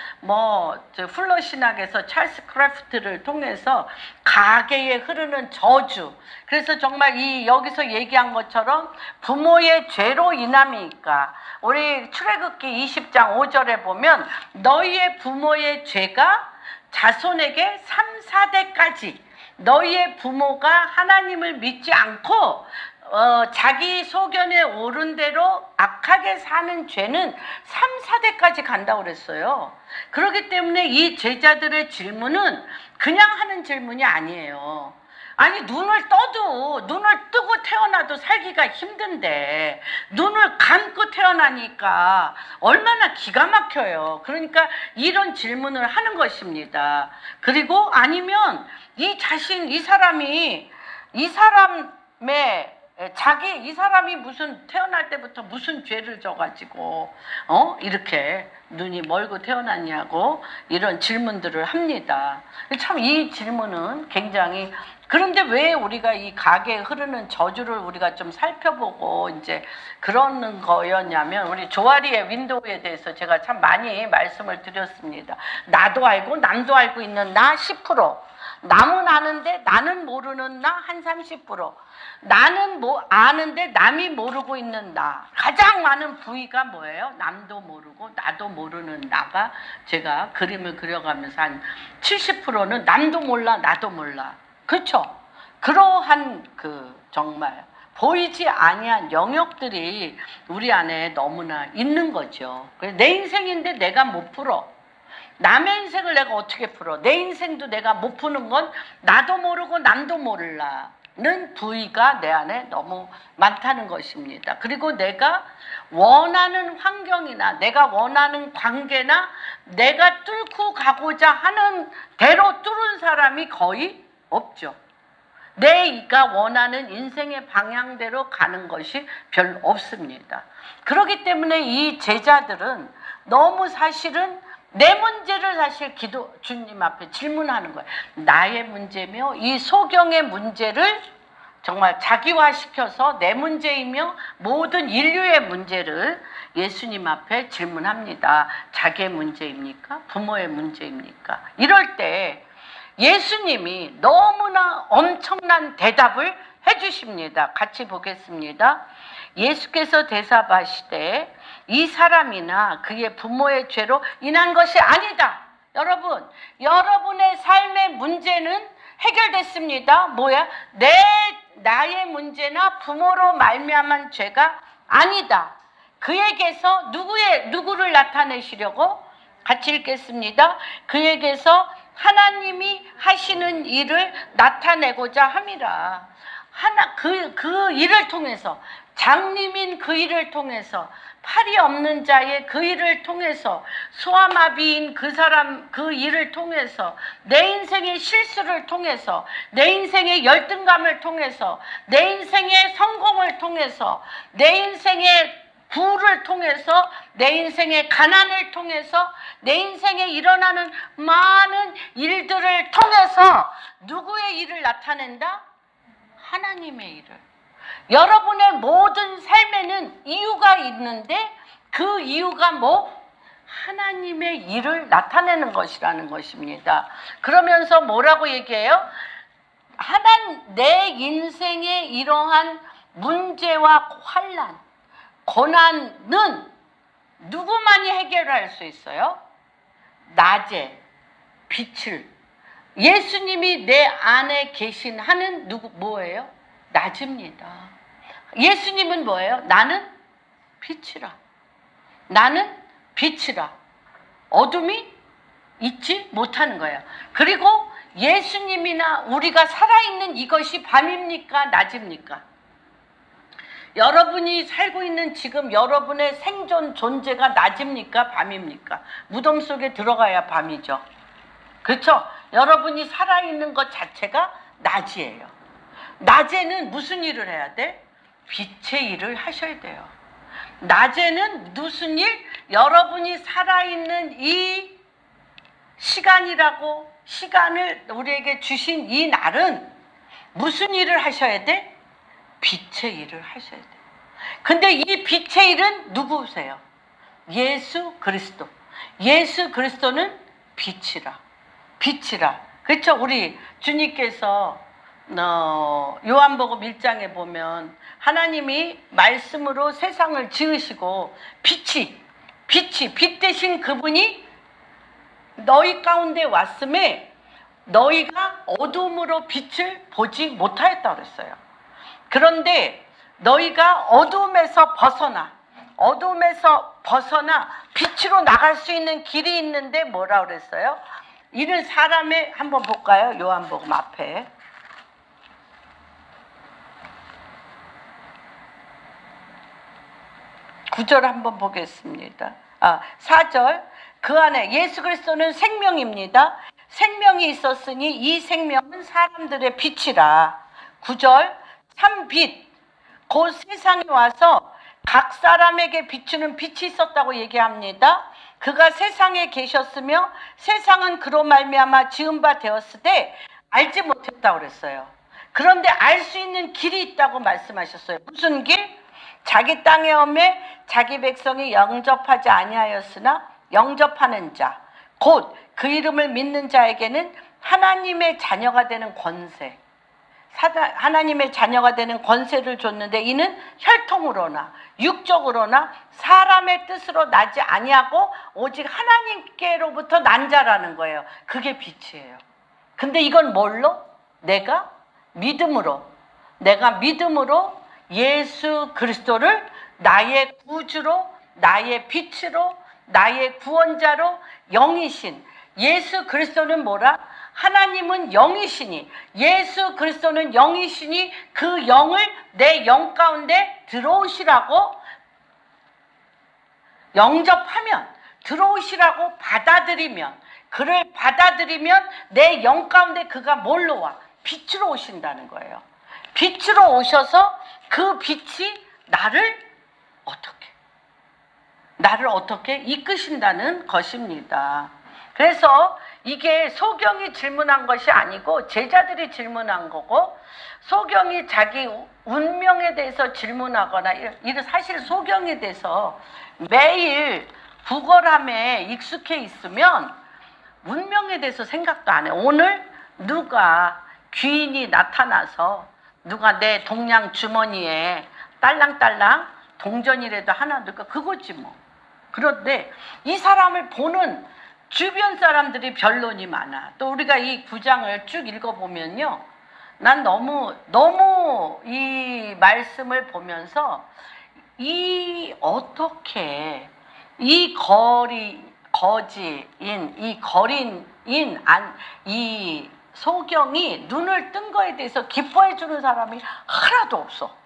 플러 신학에서 찰스 크래프트를 통해서 가계에 흐르는 저주, 그래서 정말 여기서 얘기한 것처럼 부모의 죄로 인함이니까 우리 출애굽기 20장 5절에 보면 너희의 부모의 죄가 자손에게 3, 4대까지 너희의 부모가 하나님을 믿지 않고 자기 소견에 오른 대로 악하게 사는 죄는 3, 4대까지 간다고 그랬어요. 그렇기 때문에 이 제자들의 질문은 그냥 하는 질문이 아니에요. 아니 눈을 뜨고 태어나도 살기가 힘든데 눈을 감고 태어나니까 얼마나 기가 막혀요. 그러니까 이런 질문을 하는 것입니다. 그리고 아니면 이 사람이 무슨 태어날 때부터 무슨 죄를 져가지고 이렇게 눈이 멀고 태어났냐고 이런 질문들을 합니다. 참 이 질문은 굉장히, 그런데 왜 우리가 이 가게에 흐르는 저주를 우리가 좀 살펴보고 이제 그러는 거였냐면, 우리 조아리의 윈도우에 대해서 제가 참 많이 말씀을 드렸습니다. 나도 알고 남도 알고 있는 나 10%, 남은 아는데 나는 모르는 나 한 30%, 나는 아는데 남이 모르고 있는 나. 가장 많은 부위가 뭐예요? 남도 모르고 나도 모르는 나가, 제가 그림을 그려가면서 한 70%는 남도 몰라 나도 몰라. 그렇죠? 그러한 정말 보이지 아니한 영역들이 우리 안에 너무나 있는 거죠. 내 인생인데 내가 못 풀어. 남의 인생을 내가 어떻게 풀어? 내 인생도 내가 못 푸는 건 나도 모르고 남도 몰라는 부위가 내 안에 너무 많다는 것입니다. 그리고 내가 원하는 환경이나 내가 원하는 관계나 내가 뚫고 가고자 하는 대로 뚫은 사람이 거의 없죠. 내가 원하는 인생의 방향대로 가는 것이 별로 없습니다. 그렇기 때문에 이 제자들은 너무 사실은 내 문제를 사실 주님 앞에 질문하는 거예요. 나의 문제며 이 소경의 문제를 정말 자기화시켜서 내 문제이며 모든 인류의 문제를 예수님 앞에 질문합니다. 자기의 문제입니까? 부모의 문제입니까? 이럴 때 예수님이 너무나 엄청난 대답을 해주십니다. 같이 보겠습니다. 예수께서 대답하시되 이 사람이나 그의 부모의 죄로 인한 것이 아니다. 여러분, 여러분의 삶의 문제는 해결됐습니다. 뭐야? 나의 문제나 부모로 말미암은 죄가 아니다. 그에게서 누구를 나타내시려고? 같이 읽겠습니다. 그에게서 하나님이 하시는 일을 나타내고자 함이라. 그 일을 통해서, 장님인 그 일을 통해서, 팔이 없는 자의 그 일을 통해서, 소아마비인 그 일을 통해서, 내 인생의 실수를 통해서, 내 인생의 열등감을 통해서, 내 인생의 성공을 통해서, 내 인생의 부를 통해서, 내 인생의 가난을 통해서, 내 인생에 일어나는 많은 일들을 통해서 누구의 일을 나타낸다? 하나님의 일을. 여러분의 모든 삶에는 이유가 있는데 그 이유가 뭐? 하나님의 일을 나타내는 것이라는 것입니다. 그러면서 뭐라고 얘기해요? 내 인생의 이러한 문제와 환난, 고난은 누구만이 해결할 수 있어요? 낮에 빛을, 예수님이 내 안에 계신 하는 뭐예요? 낮입니다. 예수님은 뭐예요? 나는 빛이라. 나는 빛이라. 어둠이 있지 못하는 거예요. 그리고 예수님이나 우리가 살아있는 이것이 밤입니까? 낮입니까? 여러분이 살고 있는 지금 여러분의 생존 존재가 낮입니까? 밤입니까? 무덤 속에 들어가야 밤이죠. 그렇죠? 여러분이 살아있는 것 자체가 낮이에요. 낮에는 무슨 일을 해야 돼? 빛의 일을 하셔야 돼요. 낮에는 무슨 일? 여러분이 살아있는 이 시간을 우리에게 주신 이 날은 무슨 일을 하셔야 돼? 빛의 일을 하셔야 돼. 근데 이 빛의 일은 누구세요? 예수 그리스도. 예수 그리스도는 빛이라. 빛이라. 그렇죠? 우리 주님께서 요한복음 1장에 보면 하나님이 말씀으로 세상을 지으시고 빛 대신 그분이 너희 가운데 왔음에 너희가 어둠으로 빛을 보지 못하였다고 그랬어요. 그런데 너희가 어둠에서 벗어나 빛으로 나갈 수 있는 길이 있는데 뭐라고 그랬어요? 이는 사람의, 한번 볼까요? 요한복음 앞에 9절 한번 보겠습니다. 4절. 그 안에 예수 그리스도는 생명입니다. 생명이 있었으니 이 생명은 사람들의 빛이라. 9절. 참 빛, 곧 세상에 와서 각 사람에게 비추는 빛이 있었다고 얘기합니다. 그가 세상에 계셨으며 세상은 그로 말미암아 지은 바 되었으되 알지 못했다고 그랬어요. 그런데 알 수 있는 길이 있다고 말씀하셨어요. 무슨 길? 자기 땅에 오매 자기 백성이 영접하지 아니하였으나 영접하는 자, 곧 그 이름을 믿는 자에게는 하나님의 자녀가 되는 권세, 하나님의 자녀가 되는 권세를 줬는데 이는 혈통으로나 육적으로나 사람의 뜻으로 나지 아니하고 오직 하나님께로부터 난 자라는 거예요. 그게 빛이에요. 근데 이건 뭘로? 내가 믿음으로 예수 그리스도를 나의 구주로, 나의 빛으로, 나의 구원자로, 영이신 예수 그리스도는 뭐라? 하나님은 영이시니, 예수 그리스도는 영이시니 그 영을 내 영 가운데 들어오시라고 영접하면, 들어오시라고 받아들이면, 그를 받아들이면 내 영 가운데 그가 뭘로 와? 빛으로 오신다는 거예요. 빛으로 오셔서 그 빛이 나를 어떻게 이끄신다는 것입니다. 그래서 이게 소경이 질문한 것이 아니고 제자들이 질문한 거고, 소경이 자기 운명에 대해서 질문하거나, 사실 소경에 대해서 매일 구걸함에 익숙해 있으면 운명에 대해서 생각도 안 해. 오늘 누가 귀인이 나타나서 누가 내 동양 주머니에 딸랑딸랑 동전이라도 하나 넣을까? 그거지 뭐. 그런데 이 사람을 보는 주변 사람들이 변론이 많아. 또 우리가 이 9장을 쭉 읽어보면요, 난 너무 이 말씀을 보면서 어떻게 이 이 소경이 눈을 뜬 거에 대해서 기뻐해 주는 사람이 하나도 없어.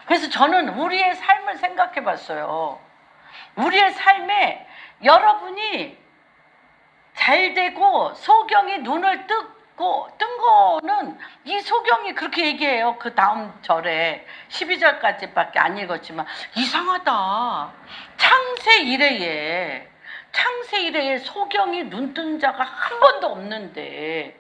그래서 저는 우리의 삶을 생각해 봤어요. 우리의 삶에 여러분이 잘 되고 소경이 눈을 뜬 거는 이 소경이 그렇게 얘기해요. 그 다음 절에 12절까지밖에 안 읽었지만 이상하다. 창세 이래에 소경이 눈뜬 자가 한 번도 없는데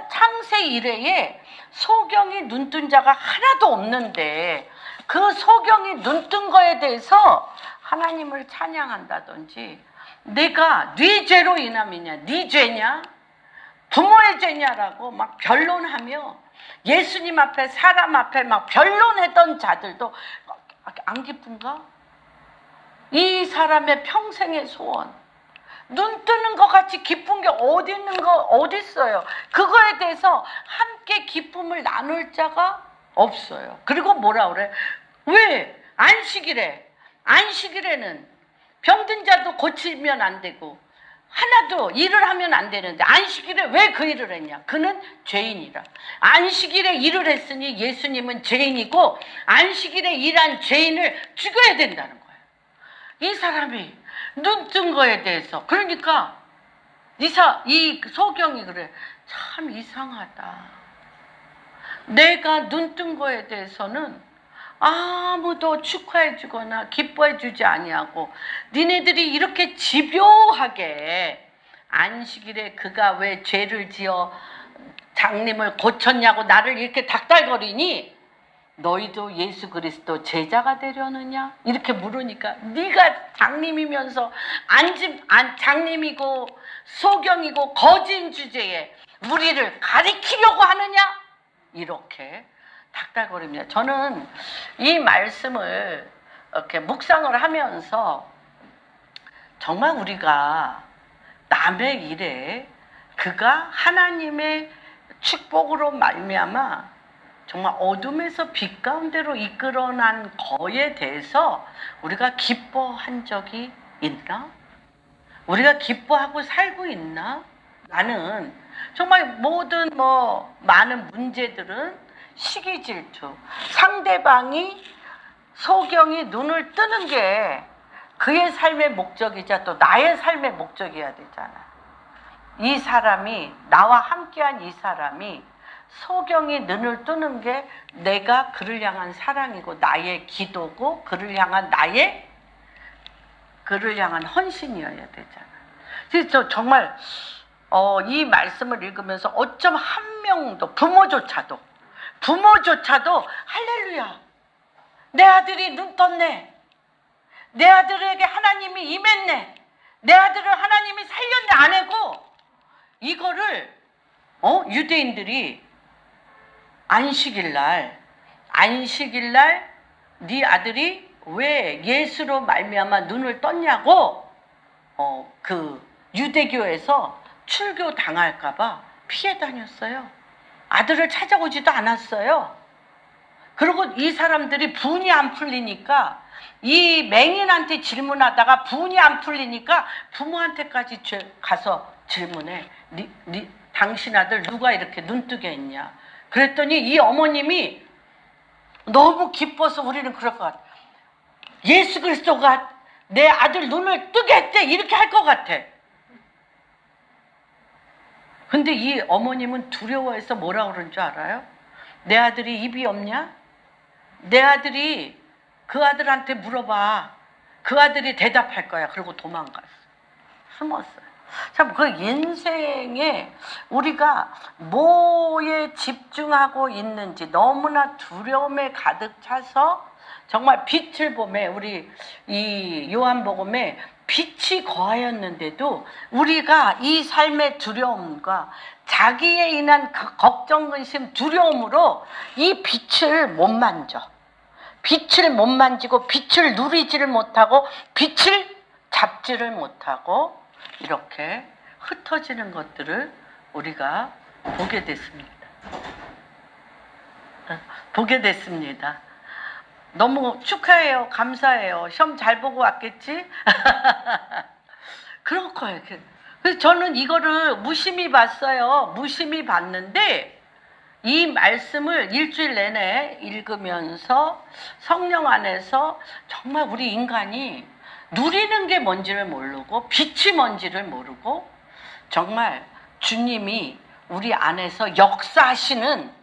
창세 이래에 소경이 눈뜬 자가 하나도 없는데 그 소경이 눈뜬 거에 대해서 하나님을 찬양한다든지 내가 네 죄로 인함이냐, 네 죄냐, 부모의 죄냐라고 막 변론하며 예수님 앞에 사람 앞에 막 변론했던 자들도 안 기쁜가? 이 사람의 평생의 소원, 눈 뜨는 것 같이 기쁜 게 어디 있는 거 어디 있어요? 그거에 대해서 함께 기쁨을 나눌 자가 없어요. 그리고 뭐라 그래? 왜 안식일에? 안식일에는 병든 자도 고치면 안 되고 하나도 일을 하면 안 되는데 안식일에 왜 그 일을 했냐? 그는 죄인이라. 안식일에 일을 했으니 예수님은 죄인이고 안식일에 일한 죄인을 죽여야 된다는 거예요. 이 사람이 눈 뜬 거에 대해서 그러니까 이 소경이 그래. 참 이상하다. 내가 눈 뜬 거에 대해서는 아무도 축하해 주거나 기뻐해 주지 아니하고 니네들이 이렇게 집요하게 안식일에 그가 왜 죄를 지어 장님을 고쳤냐고 나를 이렇게 닥달거리니 너희도 예수 그리스도 제자가 되려느냐? 이렇게 물으니까 네가 장님이면서 장님이고 소경이고 거짓 주제에 우리를 가리키려고 하느냐? 이렇게 닥달거립니다. 저는 이 말씀을 이렇게 묵상을 하면서 정말 우리가 남의 일에 그가 하나님의 축복으로 말미암아 정말 어둠에서 빛 가운데로 이끌어난 거에 대해서 우리가 기뻐한 적이 있나? 우리가 기뻐하고 살고 있나? 나는 정말 모든 많은 문제들은 시기 질투, 상대방이 소경이 눈을 뜨는 게 그의 삶의 목적이자 또 나의 삶의 목적이어야 되잖아. 이 사람이 나와 함께한 이 사람이 소경이 눈을 뜨는 게 내가 그를 향한 사랑이고 나의 기도고 그를 향한 헌신이어야 되잖아. 그래서 정말 이 말씀을 읽으면서 어쩜 한 명도 부모조차도 할렐루야 내 아들이 눈 떴네, 내 아들에게 하나님이 임했네, 내 아들을 하나님이 살렸네 안 하고 이거를 유대인들이 안식일날 네 아들이 왜 예수로 말미암아 눈을 떴냐고 그 유대교에서 출교 당할까봐 피해 다녔어요. 아들을 찾아오지도 않았어요. 그리고 이 사람들이 분이 안 풀리니까 이 맹인한테 질문하다가 분이 안 풀리니까 부모한테까지 가서 질문해. 당신 아들 누가 이렇게 눈뜨게 했냐? 그랬더니 이 어머님이 너무 기뻐서 우리는 그럴 것 같아. 예수 그리스도가 내 아들 눈을 뜨게 했대 이렇게 할 것 같아. 근데 이 어머님은 두려워해서 뭐라 그런 줄 알아요? 내 아들이 입이 없냐? 내 아들이 그 아들한테 물어봐. 그 아들이 대답할 거야. 그리고 도망갔어. 숨었어요. 참 그 인생에 우리가 뭐에 집중하고 있는지 너무나 두려움에 가득 차서 정말 빛을 보매 우리 이 요한복음에 빛이 거하였는데도 우리가 이 삶의 두려움과 자기에 인한 그 걱정, 근심, 두려움으로 이 빛을 못 만져. 빛을 못 만지고 빛을 누리지를 못하고 빛을 잡지를 못하고 이렇게 흩어지는 것들을 우리가 보게 됐습니다. 너무 축하해요. 감사해요. 시험 잘 보고 왔겠지? 그럴 거예요. 그래서 저는 이거를 무심히 봤어요. 무심히 봤는데 이 말씀을 일주일 내내 읽으면서 성령 안에서 정말 우리 인간이 누리는 게 뭔지를 모르고 빛이 뭔지를 모르고 정말 주님이 우리 안에서 역사하시는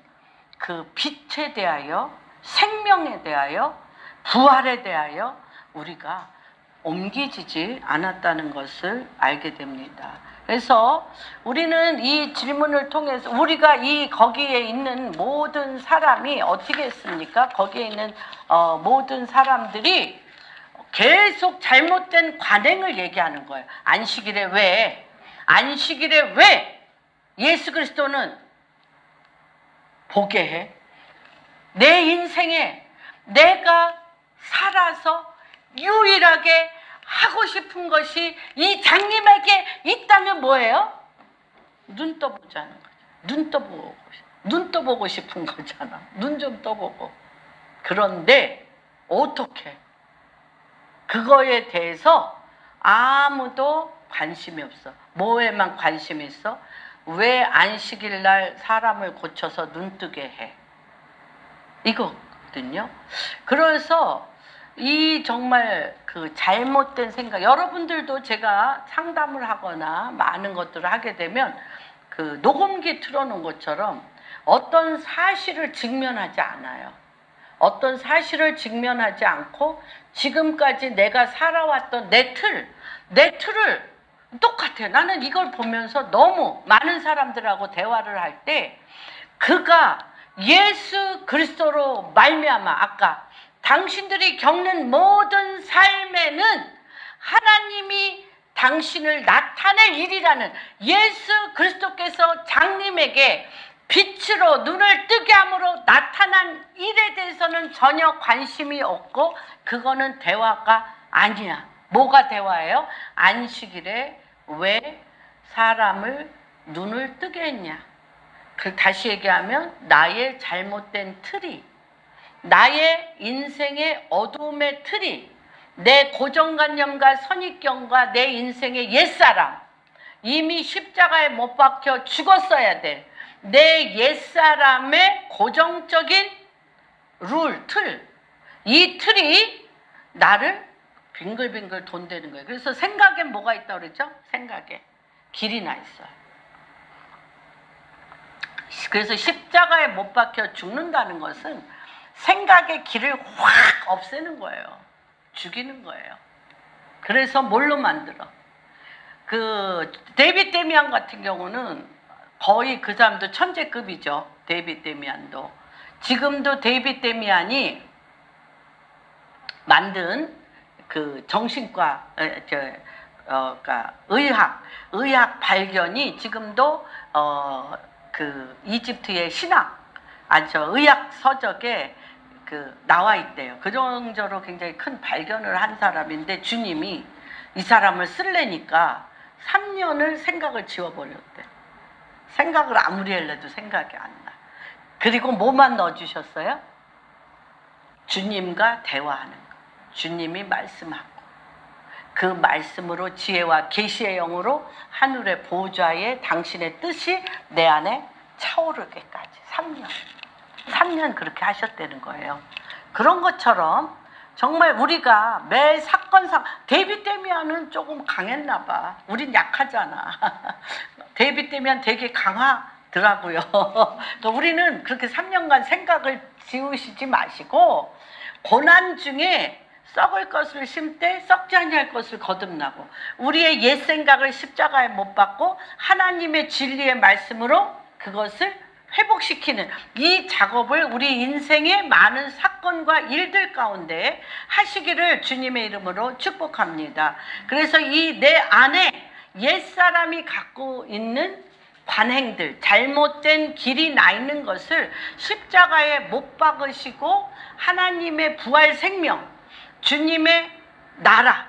그 빛에 대하여, 생명에 대하여, 부활에 대하여 우리가 옮기지지 않았다는 것을 알게 됩니다. 그래서 우리는 이 질문을 통해서 우리가 거기에 있는 모든 사람이 어떻게 했습니까? 거기에 있는 모든 사람들이 계속 잘못된 관행을 얘기하는 거예요. 안식일에 왜? 안식일에 왜 예수 그리스도는 보게 해? 내 인생에 내가 살아서 유일하게 하고 싶은 것이 이 장님에게 있다면 뭐예요? 눈 떠보자는 거죠. 눈 떠보고 싶은 거잖아. 눈 좀 떠보고. 그런데 어떻게? 그거에 대해서 아무도 관심이 없어. 뭐에만 관심이 있어? 왜 안식일 날 사람을 고쳐서 눈뜨게 해? 이거거든요. 그래서 이 정말 그 잘못된 생각, 여러분들도 제가 상담을 하거나 많은 것들을 하게 되면 그 녹음기 틀어놓은 것처럼 어떤 사실을 직면하지 않아요. 어떤 사실을 직면하지 않고 지금까지 내가 살아왔던 내 틀을 똑같아. 나는 이걸 보면서 너무 많은 사람들하고 대화를 할 때 그가 예수 그리스도로 말미암아 아까 당신들이 겪는 모든 삶에는 하나님이 당신을 나타낼 일이라는 예수 그리스도께서 장님에게 빛으로 눈을 뜨게 함으로 나타난 일에 대해서는 전혀 관심이 없고 그거는 대화가 아니야. 뭐가 대화예요? 안식일에 왜 사람을 눈을 뜨게 했냐? 다시 얘기하면 나의 잘못된 틀이, 나의 인생의 어두움의 틀이, 내 고정관념과 선입견과 내 인생의 옛사람, 이미 십자가에 못 박혀 죽었어야 돼. 내 옛사람의 고정적인 틀, 이 틀이 나를 빙글빙글 돈대는 거예요. 그래서 생각에 뭐가 있다고 그러죠? 생각에 길이 나 있어요. 그래서 십자가에 못 박혀 죽는다는 것은 생각의 길을 확 없애는 거예요. 죽이는 거예요. 그래서 뭘로 만들어? 그 데이빗 데미안 같은 경우는 거의 그 사람도 천재급이죠. 데이빗 데미안도. 지금도 데이빗 데미안이 만든 그 정신과, 그러니까 의학 발견이 지금도 그 이집트의 신학, 의학 서적에 나와 있대요. 그 정도로 굉장히 큰 발견을 한 사람인데 주님이 이 사람을 쓸래니까 3년을 생각을 지워버렸대. 생각을 아무리 해도 생각이 안 나. 그리고 뭐만 넣어주셨어요? 주님과 대화하는 거. 주님이 말씀하고 그 말씀으로 지혜와 계시의 영으로 하늘의 보좌에 당신의 뜻이 내 안에 차오르게까지 3년 그렇게 하셨다는 거예요. 그런 것처럼 정말 우리가 매 사건상 데이빗 데미안은 조금 강했나 봐. 우린 약하잖아. 데이빗 데미안 되게 강하더라고요. 우리는 그렇게 3년간 생각을 지우시지 마시고 고난 중에 썩을 것을 심되 썩지 아니할 것을 거듭나고 우리의 옛 생각을 십자가에 못 박고 하나님의 진리의 말씀으로 그것을 회복시키는 이 작업을 우리 인생의 많은 사건과 일들 가운데 하시기를 주님의 이름으로 축복합니다. 그래서 이 내 안에 옛사람이 갖고 있는 관행들, 잘못된 길이 나 있는 것을 십자가에 못 박으시고 하나님의 부활 생명, 주님의 나라,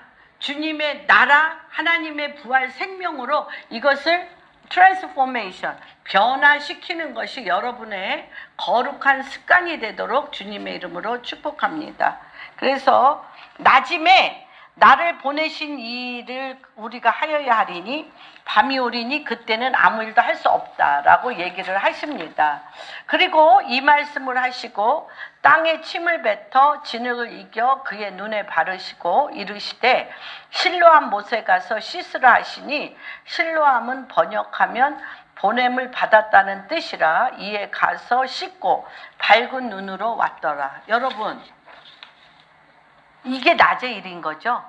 하나님의 부활 생명으로 이것을 트랜스포메이션, 변화시키는 것이 여러분의 거룩한 습관이 되도록 주님의 이름으로 축복합니다. 그래서 나짐에 나를 보내신 일을 우리가 하여야 하리니 밤이 오리니 그때는 아무 일도 할 수 없다라고 얘기를 하십니다. 그리고 이 말씀을 하시고 땅에 침을 뱉어 진흙을 이겨 그의 눈에 바르시고 이르시되 실로암 못에 가서 씻으라 하시니 실로암은 번역하면 보냄을 받았다는 뜻이라. 이에 가서 씻고 밝은 눈으로 왔더라. 여러분, 이게 낮의 일인 거죠.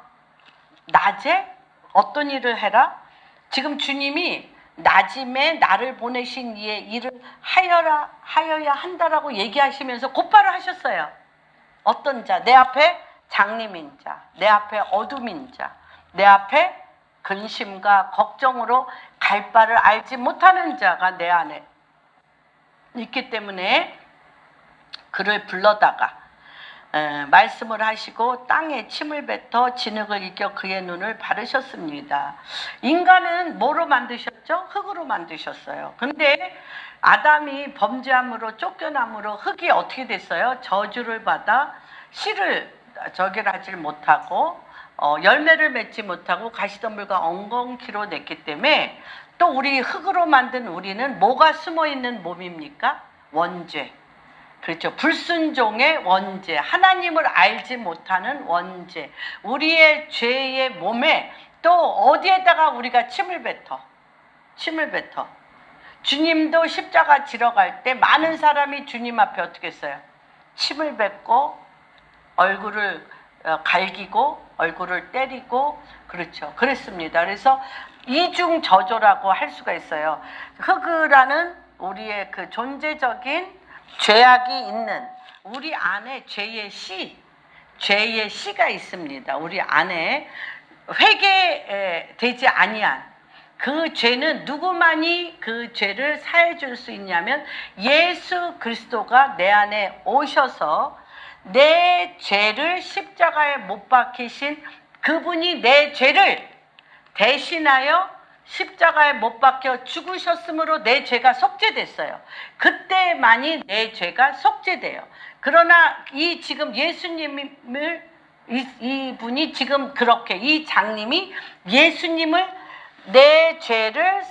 낮에 어떤 일을 해라? 지금 주님이 낮임에 나를 보내신 이의 일을 하여야 한다라고 얘기하시면서 곧바로 하셨어요. 어떤 자? 내 앞에 장님인 자, 내 앞에 어둠인 자, 내 앞에 근심과 걱정으로 갈 바를 알지 못하는 자가 내 안에 있기 때문에 그를 불러다가 말씀을 하시고 땅에 침을 뱉어 진흙을 이겨 그의 눈을 바르셨습니다. 인간은 뭐로 만드셨죠? 흙으로 만드셨어요. 근데 아담이 범죄함으로 쫓겨남으로 흙이 어떻게 됐어요? 저주를 받아 씨를 저결하지 못하고 열매를 맺지 못하고 가시덤불과 엉겅퀴로 냈기 때문에 또 우리 흙으로 만든 우리는 뭐가 숨어있는 몸입니까? 원죄. 그렇죠. 불순종의 원죄, 하나님을 알지 못하는 원죄. 우리의 죄의 몸에 또 어디에다가 우리가 침을 뱉어? 주님도 십자가 지러 갈 때 많은 사람이 주님 앞에 어떻게 했어요? 침을 뱉고 얼굴을 갈기고 얼굴을 때리고, 그렇죠. 그랬습니다. 그래서 이중 저조라고 할 수가 있어요. 흙이라는 우리의 그 존재적인 죄악이 있는 우리 안에 죄의 씨가 있습니다. 우리 안에 회개되지 아니한 그 죄는 누구만이 그 죄를 사해 줄 수 있냐면 예수 그리스도가 내 안에 오셔서 내 죄를 십자가에 못 박히신 그분이 내 죄를 대신하여 십자가에 못 박혀 죽으셨으므로 내 죄가 속죄됐어요. 그때만이 내 죄가 속죄돼요. 그러나 이 지금 예수님을 이분이 지금 그렇게 이 장님이 예수님을 내 죄를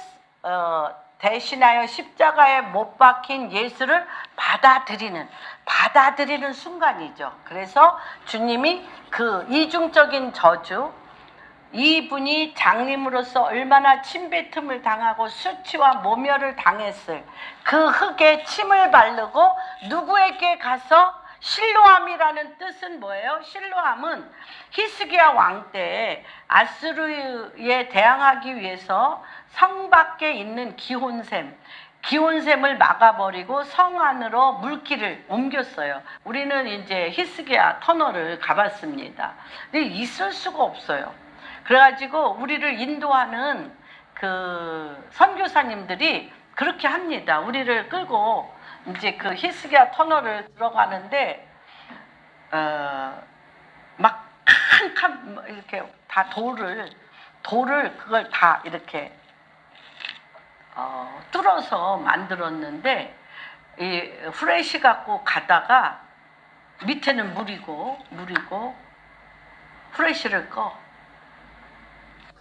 대신하여 십자가에 못 박힌 예수를 받아들이는 순간이죠. 그래서 주님이 그 이중적인 저주, 이분이 장님으로서 얼마나 침뱉음을 당하고 수치와 모멸을 당했을 그 흙에 침을 바르고 누구에게 가서 실로암이라는 뜻은 뭐예요? 실로암은 히스기야 왕 때 아수르에 대항하기 위해서 성 밖에 있는 기온샘을 막아버리고 성 안으로 물길을 옮겼어요. 우리는 이제 히스기야 터널을 가봤습니다. 근데 있을 수가 없어요. 그래가지고 우리를 인도하는 그 선교사님들이 그렇게 합니다. 우리를 끌고 이제 그 히스기야 터널을 들어가는데 막 칸칸 이렇게 다 돌을 그걸 다 이렇게 뚫어서 만들었는데 이 후레쉬 갖고 가다가 밑에는 물이고 후레쉬를 꺼.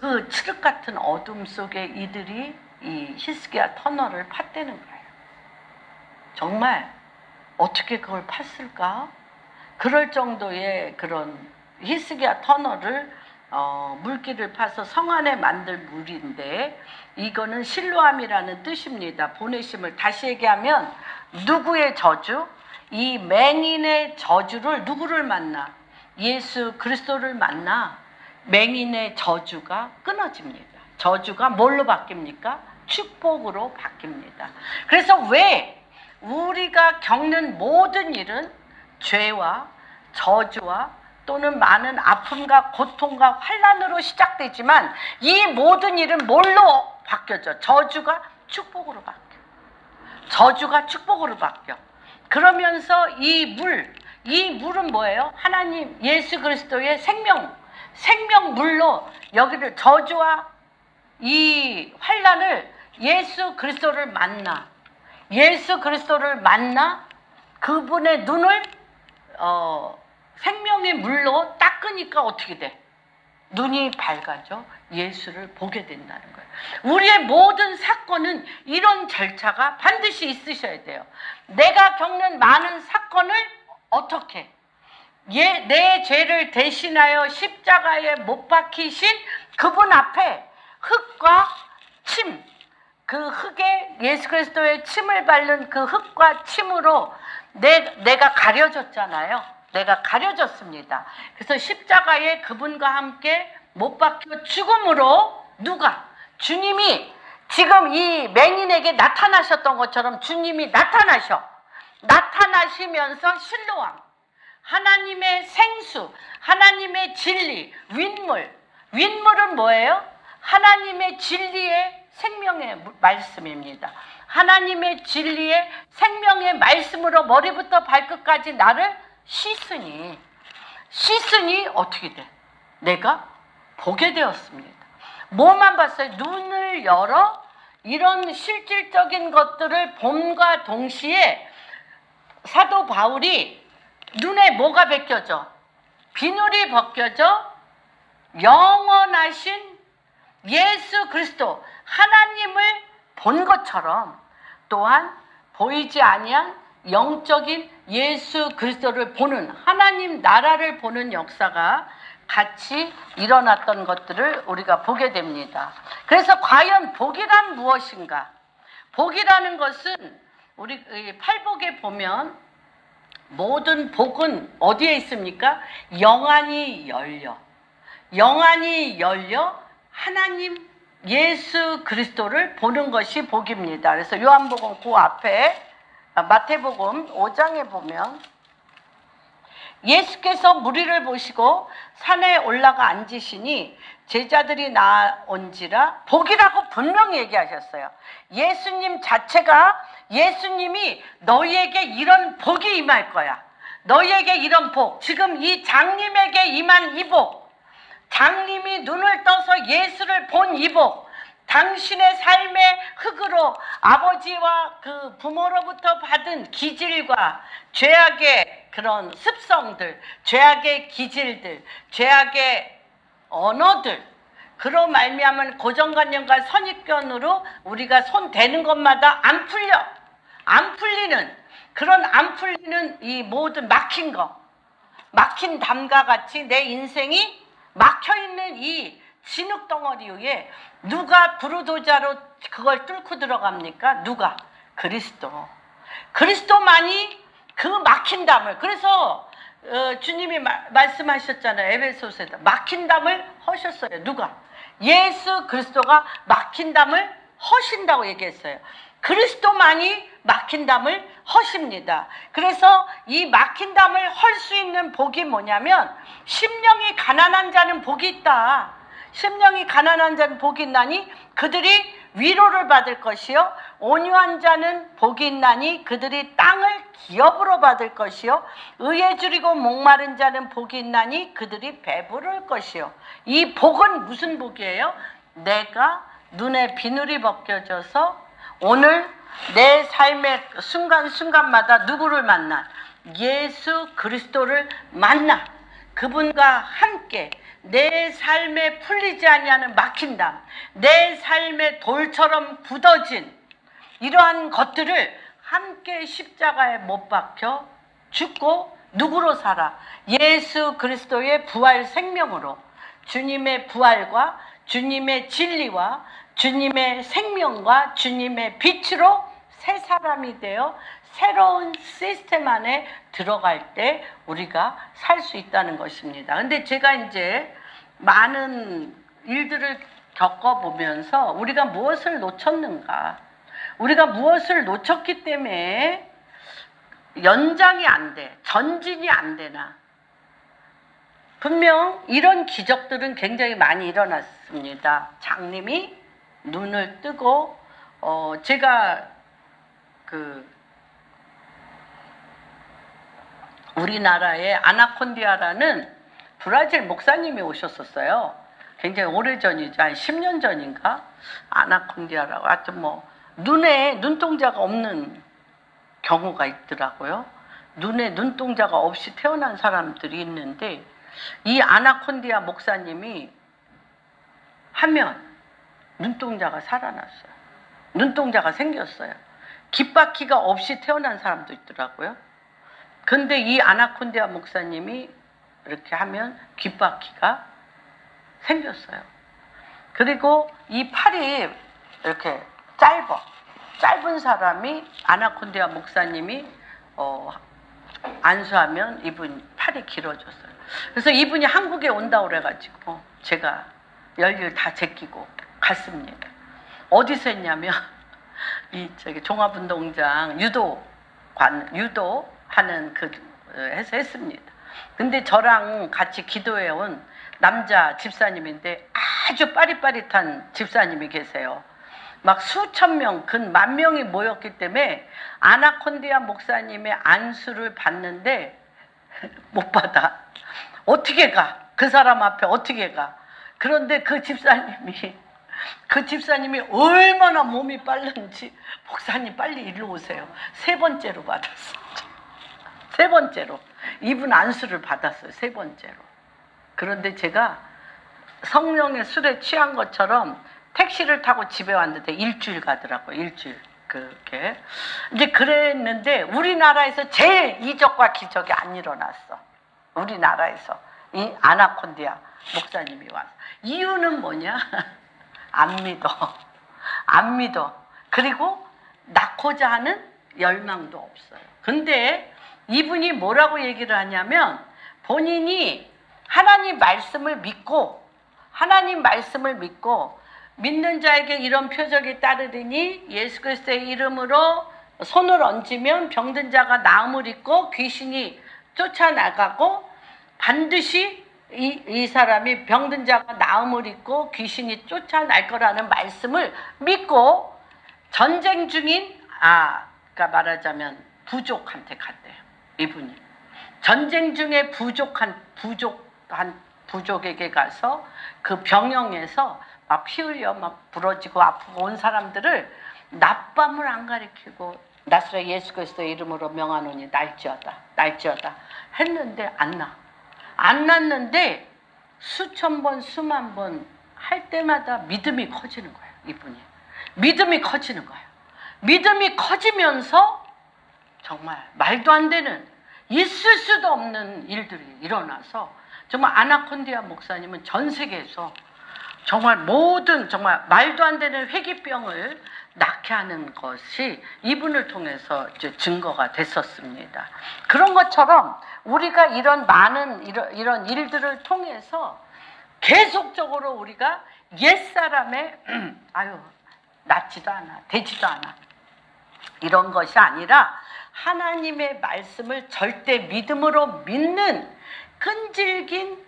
그 칠흑 같은 어둠 속에 이들이 이 히스기야 터널을 팠다는 거예요. 정말 어떻게 그걸 팠을까? 그럴 정도의 그런 히스기야 터널을 물길을 파서 성 안에 만들 물인데 이거는 실로암이라는 뜻입니다. 보내심을 다시 얘기하면 누구의 저주? 이 맹인의 저주를 누구를 만나? 예수 그리스도를 만나 맹인의 저주가 끊어집니다. 저주가 뭘로 바뀝니까? 축복으로 바뀝니다. 그래서 왜 우리가 겪는 모든 일은 죄와 저주와 또는 많은 아픔과 고통과 환난으로 시작되지만 이 모든 일은 뭘로 바뀌어져? 저주가 축복으로 바뀌어. 저주가 축복으로 바뀌어. 그러면서 이 물은 뭐예요? 하나님 예수 그리스도의 생명물로 여기를 저주와 이 환난을 예수 그리스도를 만나 그분의 눈을 생명의 물로 닦으니까 어떻게 돼? 눈이 밝아져 예수를 보게 된다는 거예요. 우리의 모든 사건은 이런 절차가 반드시 있으셔야 돼요. 내가 겪는 많은 사건을 어떻게 내 죄를 대신하여 십자가에 못 박히신 그분 앞에 흙과 침, 그 흙에 예수 그리스도의 침을 바른 그 흙과 침으로 내가 가려졌잖아요. 내가 가려졌습니다. 그래서 십자가에 그분과 함께 못 박혀 죽음으로 누가? 주님이 지금 이 맹인에게 나타나셨던 것처럼 주님이 나타나시면서 실로암, 하나님의 생수, 하나님의 진리, 윗물은 뭐예요? 하나님의 진리의 생명의 말씀입니다. 하나님의 진리의 생명의 말씀으로 머리부터 발끝까지 나를 씻으니 어떻게 돼? 내가 보게 되었습니다. 뭐만 봤어요? 눈을 열어 이런 실질적인 것들을 봄과 동시에 사도 바울이 눈에 뭐가 벗겨져? 비늘이 벗겨져 영원하신 예수 그리스도 하나님을 본 것처럼 또한 보이지 아니한 영적인 예수 그리스도를 보는 하나님 나라를 보는 역사가 같이 일어났던 것들을 우리가 보게 됩니다. 그래서 과연 복이란 무엇인가? 복이라는 것은 우리 팔복에 보면 모든 복은 어디에 있습니까? 영안이 열려 하나님 예수 그리스도를 보는 것이 복입니다. 그래서 요한복음 그 앞에 마태복음 5장에 보면 예수께서 무리를 보시고 산에 올라가 앉으시니 제자들이 나온지라 복이라고 분명히 얘기하셨어요. 예수님 자체가 예수님이 너희에게 이런 복이 임할 거야. 너희에게 이런 복. 지금 이 장님에게 임한 이 복. 장님이 눈을 떠서 예수를 본 이 복. 당신의 삶의 흙으로 아버지와 그 부모로부터 받은 기질과 죄악의 그런 습성들, 죄악의 기질들, 죄악의 언어들, 그로 말미암은 고정관념과 선입견으로 우리가 손 대는 것마다 안 풀리는 그런 안 풀리는 이 모든 막힌 담과 같이 내 인생이 막혀있는 이 진흙덩어리 위에 누가 부르도자로 그걸 뚫고 들어갑니까? 누가? 그리스도만이 그 막힌 담을, 그래서 주님이 말씀하셨잖아요. 에베소서에서 막힌 담을 허셨어요. 누가? 예수 그리스도가 막힌 담을 허신다고 얘기했어요. 그리스도만이 막힌 담을 허십니다. 그래서 이 막힌 담을 헐 수 있는 복이 뭐냐면 심령이 가난한 자는 복이 있다. 심령이 가난한 자는 복이 있나니 그들이 위로를 받을 것이요 온유한 자는 복이 있나니 그들이 땅을 기업으로 받을 것이요 의에 줄이고 목마른 자는 복이 있나니 그들이 배부를 것이요. 이 복은 무슨 복이에요? 내가 눈에 비늘이 벗겨져서 오늘 내 삶의 순간순간마다 누구를 만나? 예수 그리스도를 만나 그분과 함께 내 삶에 풀리지 아니하는 막힌 담, 내 삶의 돌처럼 굳어진 이러한 것들을 함께 십자가에 못 박혀 죽고 누구로 살아? 예수 그리스도의 부활 생명으로, 주님의 부활과 주님의 진리와 주님의 생명과 주님의 빛으로 새 사람이 되어 새로운 시스템 안에 들어갈 때 우리가 살 수 있다는 것입니다. 근데 제가 이제 많은 일들을 겪어보면서 우리가 무엇을 놓쳤는가, 우리가 무엇을 놓쳤기 때문에 연장이 안 돼, 전진이 안 되나. 분명 이런 기적들은 굉장히 많이 일어났습니다. 장님이 눈을 뜨고 제가 우리나라에 아나콘디아라는 브라질 목사님이 오셨었어요. 굉장히 오래전이죠. 한 10년 전인가? 아나콘디아라고. 하여튼 뭐 눈에 눈동자가 없는 경우가 있더라고요. 눈에 눈동자가 없이 태어난 사람들이 있는데 이 아나콘디아 목사님이 하면 눈동자가 살아났어요. 눈동자가 생겼어요. 귓바퀴가 없이 태어난 사람도 있더라고요. 근데 이 아나콘디아 목사님이 이렇게 하면 귓바퀴가 생겼어요. 그리고 이 팔이 이렇게 짧은 사람이 아나콘디아 목사님이 안수하면 이분 팔이 길어졌어요. 그래서 이분이 한국에 온다고 그래가지고 제가 열일 다 제끼고 갔습니다. 어디서 했냐면 저기 종합운동장 유도하는 해서 했습니다. 근데 저랑 같이 기도해온 남자 집사님인데 아주 빠릿빠릿한 집사님이 계세요. 막 수천 명, 근 10,000명이 모였기 때문에 아나콘디아 목사님의 안수를 받는데 못 받아. 어떻게 가? 그 사람 앞에 어떻게 가? 그런데 그 집사님이 얼마나 몸이 빠른지 목사님 빨리 일로 오세요. 3번째로 받았어요. 3번째로. 이분 안수를 받았어요. 3번째로. 그런데 제가 성령의 술에 취한 것처럼 택시를 타고 집에 왔는데 일주일 가더라고요. 일주일. 그렇게. 이제 그랬는데 우리나라에서 제일 이적과 기적이 안 일어났어. 우리나라에서. 이 아나콘디아 목사님이 와서. 이유는 뭐냐? 안 믿어. 그리고 낳고자 하는 열망도 없어요. 근데 이분이 뭐라고 얘기를 하냐면 본인이 하나님 말씀을 믿고 믿는 자에게 이런 표적이 따르리니 예수 그리스도의 이름으로 손을 얹으면 병든 자가 나음을 입고 귀신이 쫓아나가고 반드시 이 사람이 병든 자가 나음을 입고 귀신이 쫓아날 거라는 말씀을 믿고 전쟁 중인 그러니까 말하자면 부족한테 갔대요. 이분이 전쟁 중에 부족에게 가서 그 병영에서 막 피 흘려 막 부러지고 아프고 온 사람들을 낮밤을 안 가리키고 나사렛 예수 그리스도의 이름으로 명하노니 날지어다 했는데 안 났는데 수천 번 수만 번 할 때마다 믿음이 커지는 거예요. 이분이 믿음이 커지면서 정말 말도 안 되는 있을 수도 없는 일들이 일어나서 정말 아나콘디아 목사님은 전 세계에서 정말 정말 말도 안 되는 회귀병을 낫게 하는 것이 이분을 통해서 이제 증거가 됐었습니다. 그런 것처럼 우리가 이런 많은 이런 일들을 통해서 계속적으로 우리가 옛사람의 낫지도 않아, 되지도 않아 이런 것이 아니라 하나님의 말씀을 절대 믿음으로 믿는 끈질긴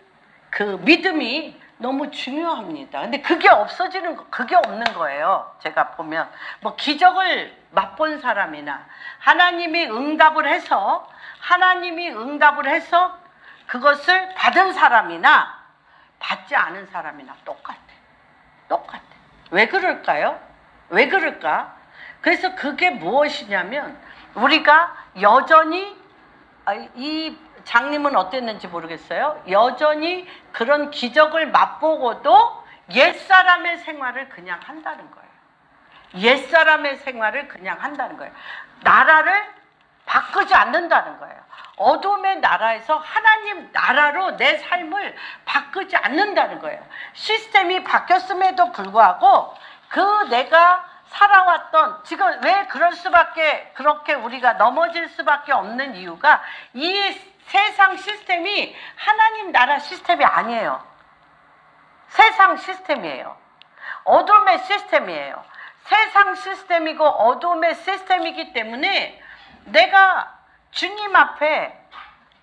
그 믿음이 너무 중요합니다. 근데 그게 없는 거예요. 제가 보면 뭐 기적을 맛본 사람이나 하나님이 응답을 해서 그것을 받은 사람이나 받지 않은 사람이나 똑같아. 왜 그럴까요? 왜 그럴까? 그래서 그게 무엇이냐면 우리가 여전히 이 장님은 어땠는지 모르겠어요. 여전히 그런 기적을 맛보고도 옛사람의 생활을 그냥 한다는 거예요. 나라를 바꾸지 않는다는 거예요. 어둠의 나라에서 하나님 나라로 내 삶을 바꾸지 않는다는 거예요. 시스템이 바뀌었음에도 불구하고 내가 살아왔던 지금 왜 그렇게 우리가 넘어질 수밖에 없는 이유가 이 세상 시스템이 하나님 나라 시스템이 아니에요. 세상 시스템이에요. 어둠의 시스템이에요. 세상 시스템이고 어둠의 시스템이기 때문에 내가 주님 앞에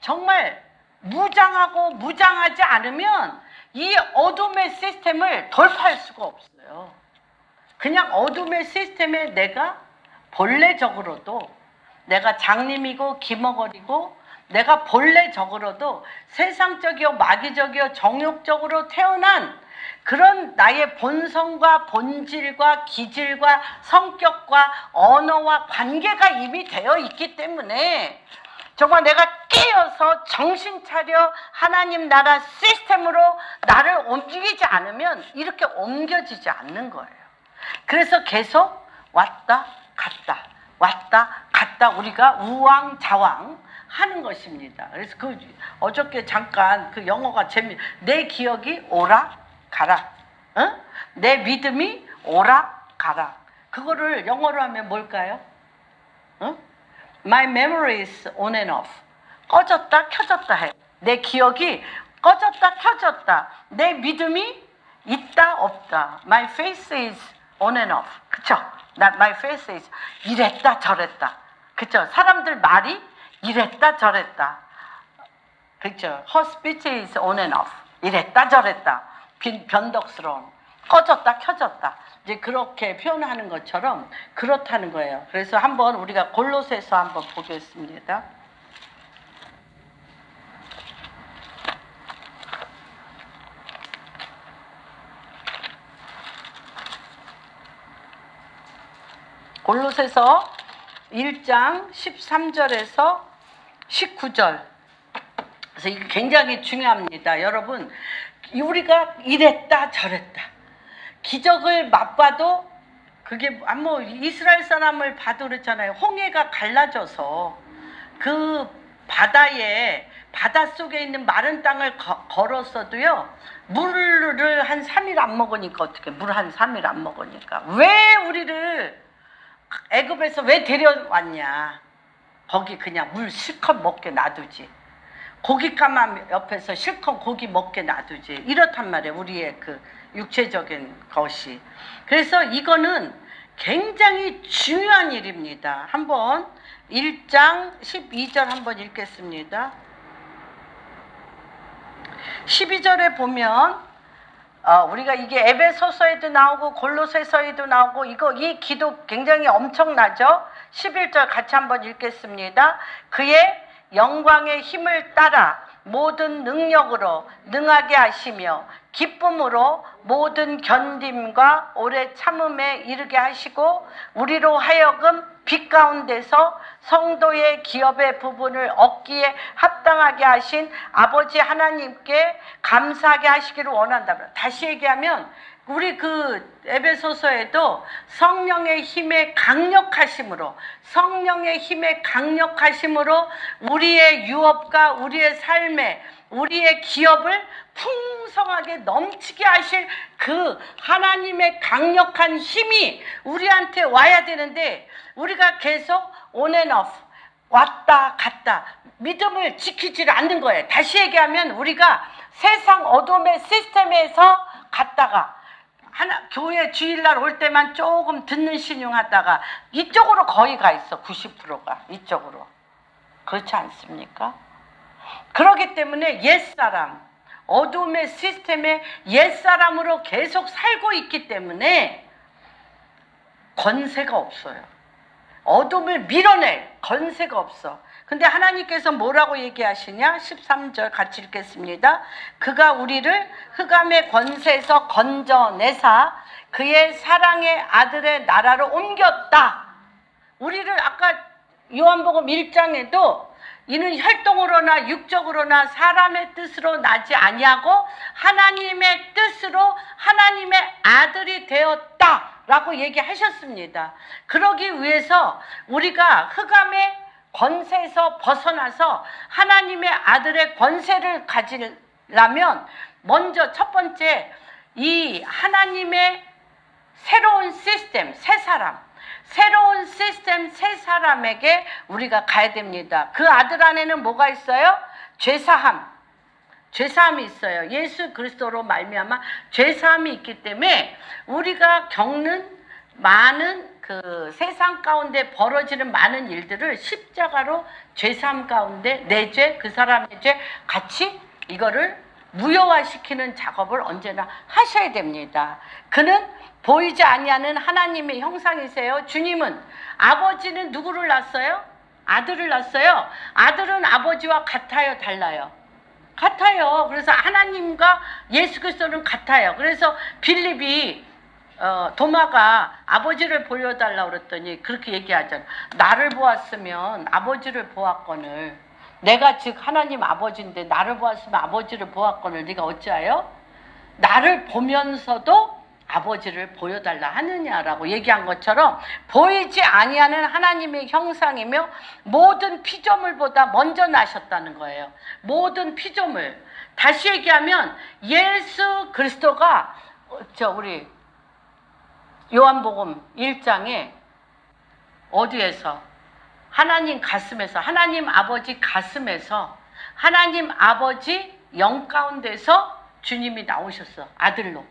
정말 무장하지 않으면 이 어둠의 시스템을 돌파할 수가 없어요. 그냥 어둠의 시스템에 내가 본래적으로도 내가 장님이고 기머거리고 내가 본래적으로도 세상적이요 마귀적이요 정욕적으로 태어난 그런 나의 본성과 본질과 기질과 성격과 언어와 관계가 이미 되어 있기 때문에 정말 내가 깨어서 정신 차려 하나님 나라 시스템으로 나를 옮기지 않으면 이렇게 옮겨지지 않는 거예요. 그래서 계속 왔다 갔다 우리가 우왕좌왕 하는 것입니다. 그래서 어저께 잠깐 그 영어가 내 기억이 오라 가라, 내 믿음이 오라 가라. 그거를 영어로 하면 뭘까요? 응? My memory is on and off. 꺼졌다 켜졌다 해. 내 기억이 꺼졌다 켜졌다. 내 믿음이 있다 없다. My faith is on and off. 그쵸? My faith is 이랬다 저랬다. 그쵸? 사람들 말이 이랬다 저랬다. 그쵸? Her speech is on and off. 이랬다 저랬다. 변덕스러운. 꺼졌다 켜졌다. 이제 그렇게 표현하는 것처럼 그렇다는 거예요. 그래서 한번 우리가 골로새서 한번 보겠습니다. 골로새서 1장 13절에서 19절. 그래서 이게 굉장히 중요합니다. 여러분, 우리가 이랬다 저랬다. 기적을 맛봐도 그게 뭐 이스라엘 사람을 봐도 그렇잖아요. 홍해가 갈라져서 그 바다 속에 있는 마른 땅을 걸었어도요. 물을 한 3일 안 먹으니까 어떻게 물 한 3일 안 먹으니까 왜 우리를 애굽에서 왜 데려왔냐. 거기 그냥 물 실컷 먹게 놔두지. 고깃가마 옆에서 실컷 고기 먹게 놔두지. 이렇단 말이에요. 우리의 그 육체적인 것이. 그래서 이거는 굉장히 중요한 일입니다. 한번 1장 12절 한번 읽겠습니다. 12절에 보면 우리가 이게 에베소서에도 나오고 골로새서에도 나오고 이 기도 굉장히 엄청나죠. 11절 같이 한번 읽겠습니다. 그의 영광의 힘을 따라 모든 능력으로 능하게 하시며 기쁨으로 모든 견딤과 오래 참음에 이르게 하시고 우리로 하여금 빛 가운데서 성도의 기업의 부분을 얻기에 합당하게 하신 아버지 하나님께 감사하게 하시기를 원한다. 다시 얘기하면 우리 그 에베소서에도 성령의 힘의 강력하심으로 우리의 유업과 우리의 삶에 우리의 기업을 풍성하게 넘치게 하실 그 하나님의 강력한 힘이 우리한테 와야 되는데 우리가 계속 on and off 왔다 갔다 믿음을 지키지 않는 거예요. 다시 얘기하면 우리가 세상 어둠의 시스템에서 갔다가 교회 주일날 올 때만 조금 듣는 신용하다가 이쪽으로 거의 가 있어. 90%가 이쪽으로. 그렇지 않습니까? 그렇기 때문에 옛사람, 어둠의 시스템에 옛사람으로 계속 살고 있기 때문에 권세가 없어요. 어둠을 밀어낼 권세가 없어. 근데 하나님께서 뭐라고 얘기하시냐? 13절 같이 읽겠습니다. 그가 우리를 흑암의 권세에서 건져내사 그의 사랑의 아들의 나라로 옮겼다. 우리를 아까 요한복음 1장에도 이는 혈통으로나 육적으로나 사람의 뜻으로 나지 아니하고 하나님의 뜻으로 하나님의 아들이 되었다라고 얘기하셨습니다. 그러기 위해서 우리가 흑암의 권세에서 벗어나서 하나님의 아들의 권세를 가지려면 먼저 첫 번째 이 하나님의 새로운 시스템, 새로운 시스템, 새 사람에게 우리가 가야 됩니다. 그 아들 안에는 뭐가 있어요? 죄사함이 있어요. 예수 그리스도로 말미암아 죄사함이 있기 때문에 우리가 겪는 많은 그 세상 가운데 벌어지는 많은 일들을 십자가로 죄사함 가운데 내 죄, 그 사람의 죄 같이 이거를 무효화시키는 작업을 언제나 하셔야 됩니다. 그는 보이지 아니하는 하나님의 형상이세요. 주님은 아버지는 누구를 낳았어요? 아들을 낳았어요. 아들은 아버지와 같아요, 달라요? 같아요. 그래서 하나님과 예수 그리스도는 같아요. 그래서 빌립이 도마가 아버지를 보여달라고 그랬더니 그렇게 얘기하잖아. 나를 보았으면 아버지를 보았거늘. 내가 즉 하나님 아버지인데 나를 보았으면 아버지를 보았거늘 네가 어찌하여 나를 보면서도 아버지를 보여달라 하느냐라고 얘기한 것처럼 보이지 아니하는 하나님의 형상이며 모든 피조물보다 먼저 나셨다는 거예요. 모든 피조물. 다시 얘기하면 예수 그리스도가 우리 요한복음 1장에 어디에서 하나님 가슴에서, 하나님 아버지 가슴에서, 하나님 아버지 영 가운데서 주님이 나오셨어. 아들로.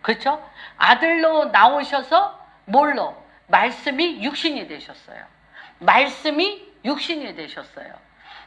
그렇죠? 아들로 나오셔서 뭘로? 말씀이 육신이 되셨어요. 말씀이 육신이 되셨어요.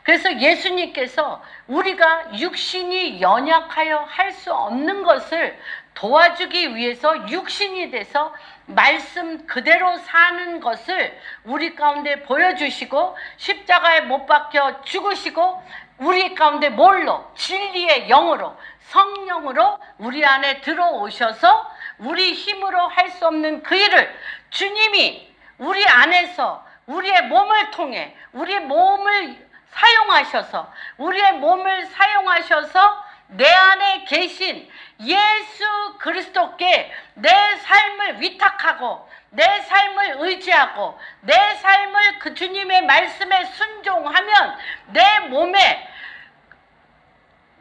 그래서 예수님께서 우리가 육신이 연약하여 할 수 없는 것을 도와주기 위해서 육신이 돼서 말씀 그대로 사는 것을 우리 가운데 보여주시고 십자가에 못 박혀 죽으시고 우리 가운데 뭘로? 진리의 영으로, 성령으로 우리 안에 들어오셔서 우리 힘으로 할 수 없는 그 일을 주님이 우리 안에서 우리의 몸을 통해 우리의 몸을 사용하셔서 우리의 몸을 사용하셔서 내 안에 계신 예수 그리스도께 내 삶을 위탁하고 내 삶을 의지하고 내 삶을 그 주님의 말씀에 순종하면 내 몸에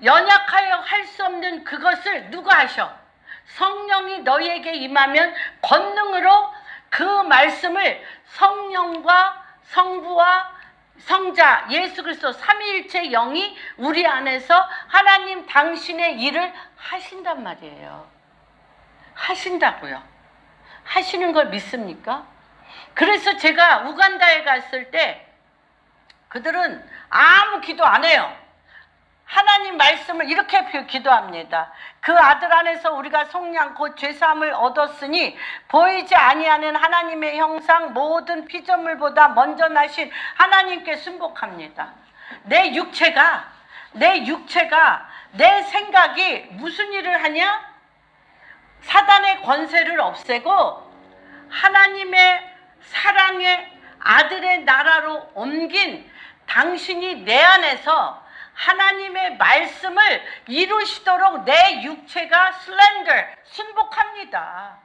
연약하여 할 수 없는 그것을 누가 하셔? 성령이 너희에게 임하면 권능으로 그 말씀을 성령과 성부와 성자 예수 그리스도 삼위일체 영이 우리 안에서 하나님 당신의 일을 하신단 말이에요. 하신다고요. 하시는 걸 믿습니까? 그래서 제가 우간다에 갔을 때 그들은 아무 기도 안 해요. 하나님 말씀을 이렇게 기도합니다. 그 아들 안에서 우리가 속량 곧 죄사함을 얻었으니 보이지 아니하는 하나님의 형상 모든 피조물보다 먼저 나신 하나님께 순복합니다. 내 육체가 내 생각이 무슨 일을 하냐? 사단의 권세를 없애고 하나님의 사랑의 아들의 나라로 옮긴 당신이 내 안에서 하나님의 말씀을 이루시도록 내 육체가 순복합니다.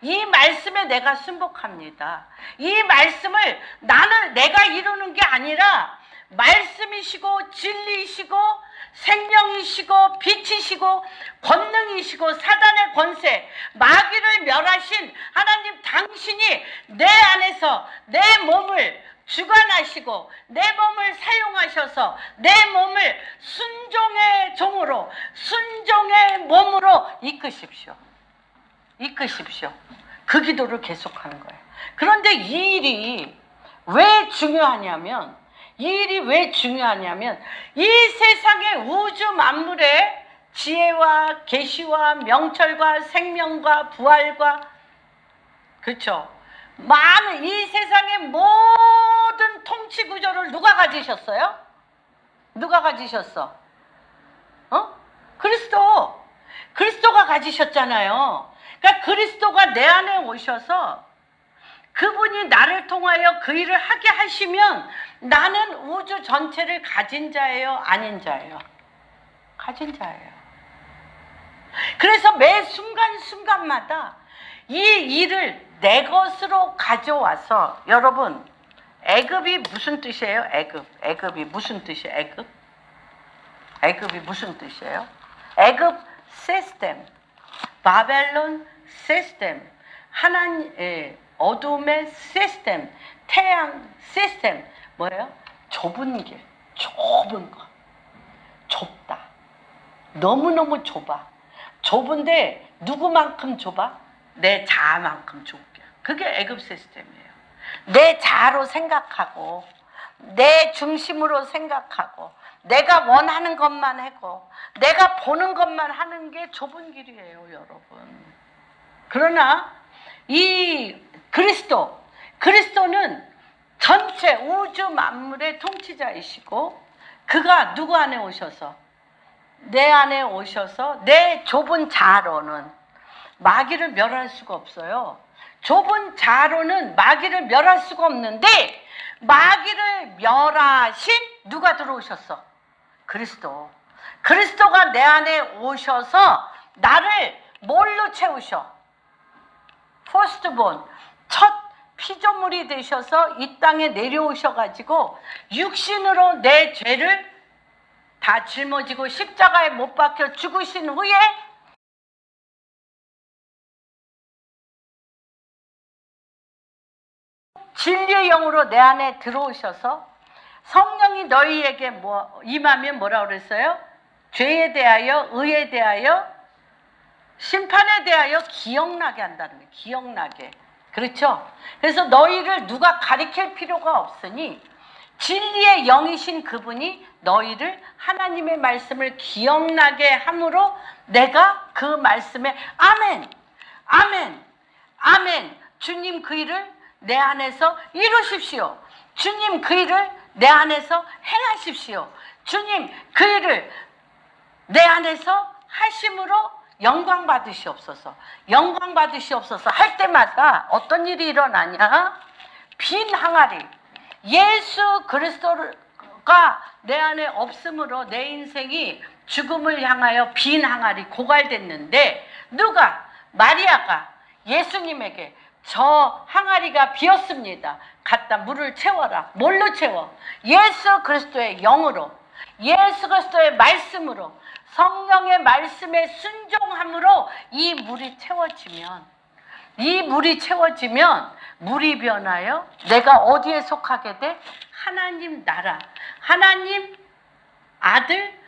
이 말씀에 내가 순복합니다. 이 말씀을 내가 이루는 게 아니라 말씀이시고 진리이시고 생명이시고 빛이시고 권능이시고 사단의 권세 마귀를 멸하신 하나님 당신이 내 안에서 내 몸을 주관하시고 내 몸을 사용하셔서 내 몸을 순종의 종으로 순종의 몸으로 이끄십시오. 그 기도를 계속하는 거예요. 그런데 이 일이 왜 중요하냐면 이 세상의 우주 만물의 지혜와 계시와 명철과 생명과 부활과 그렇죠. 많은 이 세상의 모든 통치 구조를 누가 가지셨어요? 누가 가지셨어? 그리스도가 가지셨잖아요. 그러니까 그리스도가 내 안에 오셔서 그분이 나를 통하여 그 일을 하게 하시면 나는 우주 전체를 가진 자예요? 아닌 자예요? 가진 자예요. 그래서 매 순간순간마다 이 일을 내 것으로 가져와서 여러분 애굽이 무슨 뜻이에요? 애굽이 무슨 뜻이에요? 애굽이 무슨 뜻이에요? 애굽 시스템, 바벨론 시스템, 어둠의 시스템, 태양 시스템 뭐예요? 좁은 길, 좁은 거, 좁다. 너무너무 좁아. 좁은데 누구만큼 좁아? 내 자아만큼 좁게. 그게 애굽 시스템이에요. 내 자아로 생각하고 내 중심으로 생각하고 내가 원하는 것만 하고 내가 보는 것만 하는 게 좁은 길이에요, 여러분. 그러나 이 그리스도는 전체 우주 만물의 통치자이시고 그가 누구 안에 오셔서 내 안에 오셔서 내 좁은 자아로는 마귀를 멸할 수가 없어요. 좁은 자아로는 마귀를 멸할 수가 없는데 마귀를 멸하신 누가 들어오셨어? 그리스도가 내 안에 오셔서 나를 뭘로 채우셔? 퍼스트본, 첫 피조물이 되셔서 이 땅에 내려오셔가지고 육신으로 내 죄를 다 짊어지고 십자가에 못 박혀 죽으신 후에 진리의 영으로 내 안에 들어오셔서 성령이 너희에게 임하면 뭐라고 그랬어요? 죄에 대하여, 의에 대하여, 심판에 대하여 기억나게 한다는 거예요. 기억나게. 그렇죠? 그래서 너희를 누가 가리킬 필요가 없으니 진리의 영이신 그분이 너희를 하나님의 말씀을 기억나게 함으로 내가 그 말씀에 아멘, 아멘, 아멘. 주님 그 일을 내 안에서 이루십시오. 주님 그 일을 내 안에서 행하십시오. 주님 그 일을 내 안에서 하심으로 영광 받으시옵소서. 영광 받으시옵소서 할 때마다 어떤 일이 일어나냐? 빈 항아리. 예수 그리스도가 내 안에 없으므로 내 인생이 죽음을 향하여 빈 항아리 고갈됐는데 누가? 마리아가 예수님에게 저 항아리가 비었습니다. 갖다 물을 채워라. 뭘로 채워? 예수 그리스도의 영으로, 예수 그리스도의 말씀으로, 성령의 말씀에 순종함으로 이 물이 채워지면 물이 변하여 내가 어디에 속하게 돼? 하나님 나라, 하나님 아들,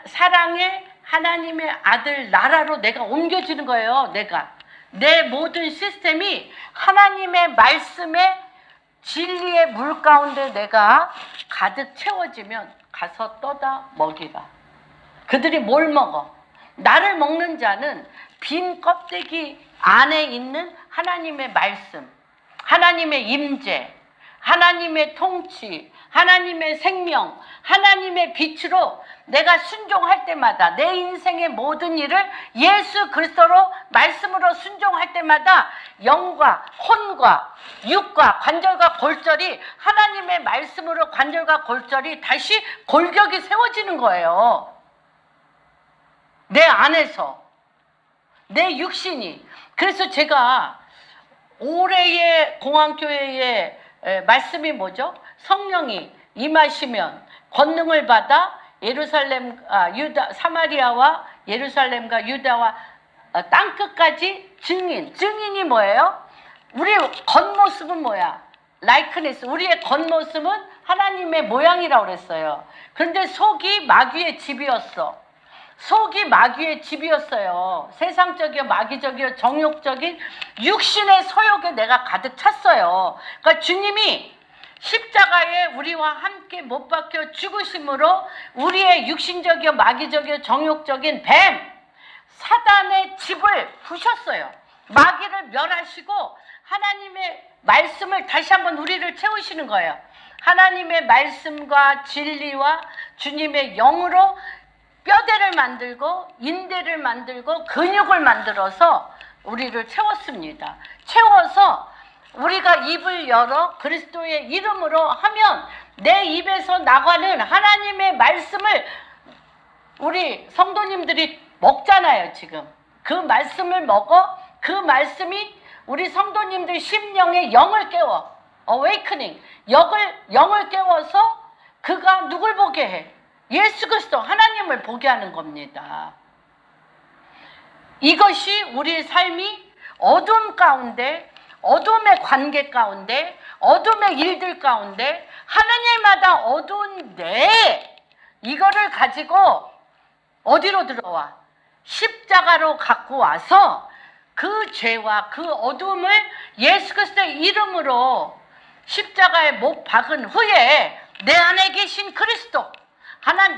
사랑의 하나님의 아들 나라로 내가 옮겨지는 거예요. 내 모든 시스템이 하나님의 말씀에 진리의 물 가운데 내가 가득 채워지면 가서 떠다 먹이라. 그들이 뭘 먹어? 나를 먹는 자는 빈 껍데기 안에 있는 하나님의 말씀, 하나님의 임재, 하나님의 통치, 하나님의 생명, 하나님의 빛으로 내가 순종할 때마다 내 인생의 모든 일을 예수 그리스도로 말씀으로 순종할 때마다 영과 혼과 육과 관절과 골절이 하나님의 말씀으로 관절과 골절이 다시 골격이 세워지는 거예요. 내 안에서 내 육신이. 그래서 제가 올해의 공항교회의 말씀이 뭐죠? 성령이 임하시면 권능을 받아 예루살렘, 유다, 사마리아와 예루살렘과 유다와 땅끝까지 증인이 뭐예요? 우리의 겉모습은 뭐야? 라이크네스. 우리의 겉모습은 하나님의 모양이라고 그랬어요. 그런데 속이 마귀의 집이었어. 속이 마귀의 집이었어요. 세상적이요, 마귀적이요, 정욕적인 육신의 소욕에 내가 가득 찼어요. 그러니까 주님이 십자가에 우리와 함께 못 박혀 죽으심으로 우리의 육신적이요, 마귀적이요, 정욕적인 뱀, 사단의 집을 부셨어요. 마귀를 멸하시고 하나님의 말씀을 다시 한번 우리를 채우시는 거예요. 하나님의 말씀과 진리와 주님의 영으로 뼈대를 만들고 인대를 만들고 근육을 만들어서 우리를 채웠습니다. 채워서 우리가 입을 열어 그리스도의 이름으로 하면 내 입에서 나가는 하나님의 말씀을 우리 성도님들이 먹잖아요. 지금 그 말씀을 먹어. 그 말씀이 우리 성도님들 심령의 영을 깨워. awakening. 영을 깨워서 그가 누굴 보게 해? 예수 그리스도 하나님을 보게 하는 겁니다. 이것이 우리 삶이 어둠 가운데, 어둠의 관계 가운데, 어둠의 일들 가운데 하나님마다 어두운데 이거를 가지고 어디로 들어와? 십자가로 갖고 와서 그 죄와 그 어둠을 예수 그리스도의 이름으로 십자가에 못 박은 후에 내 안에 계신 그리스도,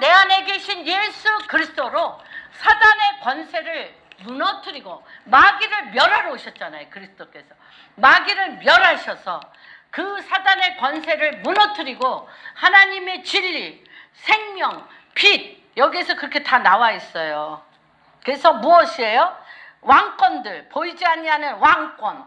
내 안에 계신 예수 그리스도로 사단의 권세를 무너뜨리고 마귀를 멸하러 오셨잖아요. 그리스도께서 마귀를 멸하셔서 그 사단의 권세를 무너뜨리고 하나님의 진리, 생명, 빛, 여기서 그렇게 다 나와 있어요. 그래서 무엇이에요? 왕권들, 보이지 아니하는 왕권,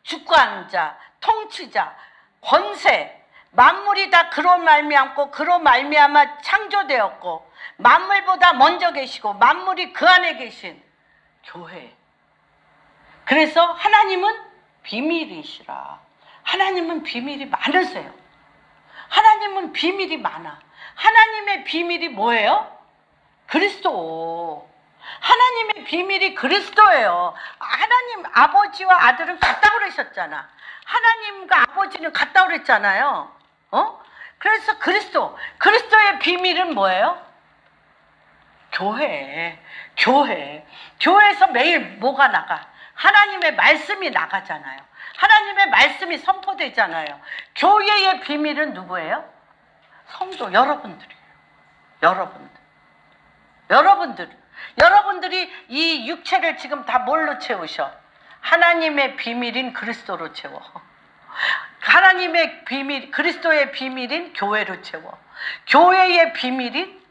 주권자, 통치자, 권세, 만물이 다 그로 말미암고 그로 말미암아 창조되었고 만물보다 먼저 계시고 만물이 그 안에 계신 교회. 그래서 하나님은 비밀이시라. 하나님은 비밀이 많으세요. 하나님은 비밀이 많아. 하나님의 비밀이 뭐예요? 그리스도. 하나님의 비밀이 그리스도예요. 하나님 아버지와 아들은 같다고 그러셨잖아. 하나님과 아버지는 같다고 그랬잖아요. 그래서 그리스도의 비밀은 뭐예요? 교회에서 매일 뭐가 나가? 하나님의 말씀이 나가잖아요. 하나님의 말씀이 선포되잖아요. 교회의 비밀은 누구예요? 성도 여러분들이에요. 여러분들이 이 육체를 지금 다 뭘로 채우셔? 하나님의 비밀인 그리스도로 채워. 하나님의 비밀, 그리스도의 비밀인 교회로 채워. 교회의 비밀인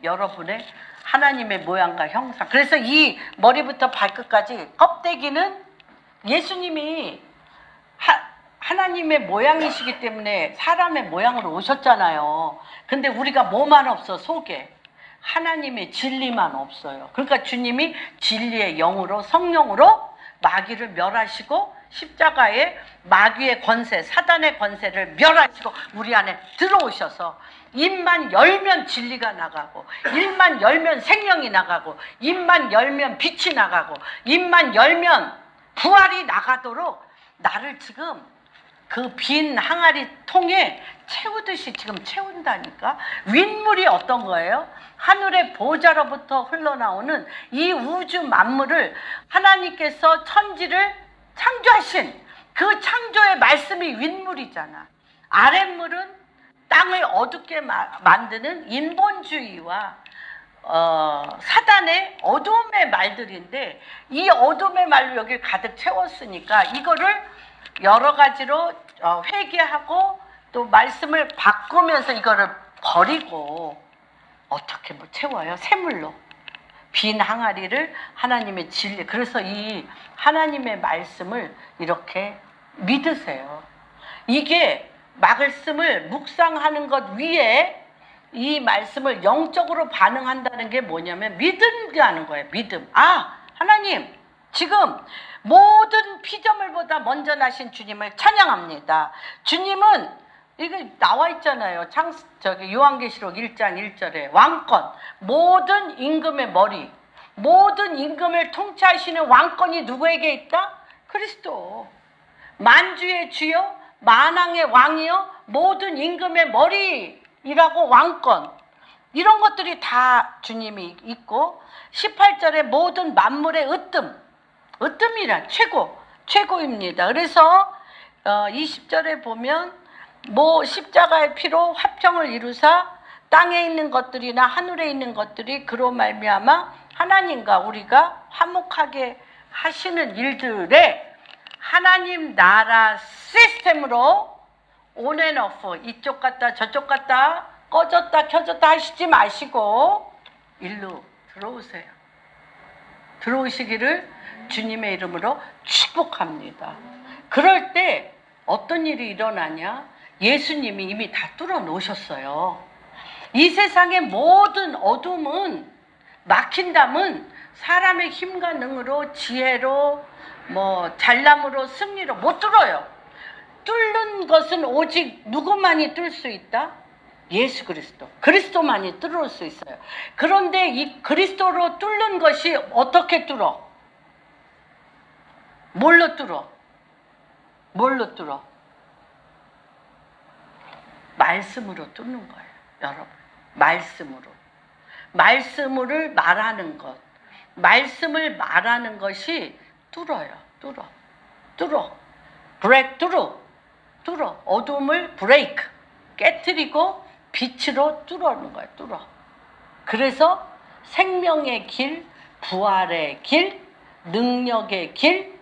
여러분의 하나님의 모양과 형상. 그래서 이 머리부터 발끝까지 껍데기는 예수님이 하나님의 모양이시기 때문에 사람의 모양으로 오셨잖아요. 근데 우리가 뭐만 없어? 속에 하나님의 진리만 없어요. 그러니까 주님이 진리의 영으로, 성령으로 마귀를 멸하시고 십자가에 마귀의 권세, 사단의 권세를 멸하시고 우리 안에 들어오셔서 입만 열면 진리가 나가고, 입만 열면 생명이 나가고, 입만 열면 빛이 나가고, 입만 열면 부활이 나가도록 나를 지금 그 빈 항아리 통에 채우듯이 지금 채운다니까. 윗물이 어떤 거예요? 하늘의 보좌로부터 흘러나오는 이 우주 만물을 하나님께서 천지를 창조하신 그 창조의 말씀이 윗물이잖아. 아랫물은 땅을 어둡게 만드는 인본주의와 사단의 어둠의 말들인데, 이 어둠의 말로 여기를 가득 채웠으니까 이거를 여러 가지로 회개하고 또 말씀을 바꾸면서 이거를 버리고 어떻게 뭐 채워요? 샘물로. 빈 항아리를 하나님의 진리. 그래서 이 하나님의 말씀을 이렇게 믿으세요. 이게 말씀을 묵상하는 것 위에 이 말씀을 영적으로 반응한다는 게 뭐냐면 믿음이라는 거예요. 믿음. 아, 하나님 지금 모든 피조물보다 먼저 나신 주님을 찬양합니다. 주님은 이게 나와 있잖아요. 요한계시록 1장 1절에 왕권, 모든 임금의 머리, 모든 임금을 통치하시는 왕권이 누구에게 있다? 그리스도. 만주의 주요, 만왕의 왕이요, 모든 임금의 머리이라고 왕권. 이런 것들이 다 주님이 있고, 18절에 모든 만물의 으뜸이란 최고입니다. 그래서 20절에 보면 십자가의 피로 화평을 이루사 땅에 있는 것들이나 하늘에 있는 것들이 그로 말미암아 하나님과 우리가 화목하게 하시는 일들에 하나님 나라 시스템으로 on and off, 이쪽 갔다 저쪽 갔다 꺼졌다 켜졌다 하시지 마시고 일로 들어오세요. 들어오시기를 주님의 이름으로 축복합니다. 그럴 때 어떤 일이 일어나냐? 예수님이 이미 다 뚫어 놓으셨어요. 이 세상의 모든 어둠은, 막힌담은 사람의 힘과 능으로, 지혜로, 잘남으로, 승리로 못 뚫어요. 뚫는 것은 오직 누구만이 뚫을 수 있다? 예수 그리스도만이 뚫을 수 있어요. 그런데 이 그리스도로 뚫는 것이 어떻게 뚫어? 뭘로 뚫어? 말씀으로 뚫는 거예요, 여러분. 말씀을 말하는 것. 말씀을 말하는 것이 뚫어요. 뚫어. 어둠을 브레이크, 깨트리고 빛으로 뚫어는 거예요, 그래서 생명의 길, 부활의 길, 능력의 길,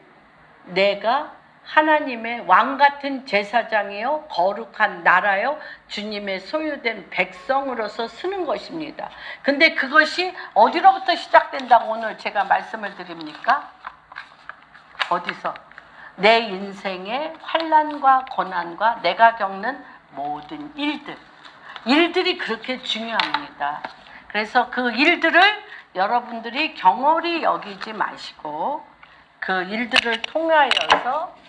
내가 하나님의 왕같은 제사장이요 거룩한 나라요 주님의 소유된 백성으로서 쓰는 것입니다. 근데 그것이 어디로부터 시작된다고 오늘 제가 말씀을 드립니까? 어디서? 내 인생의 환난과 고난과 내가 겪는 모든 일들이 그렇게 중요합니다. 그래서 그 일들을 여러분들이 경홀히 여기지 마시고 그 일들을 통하여서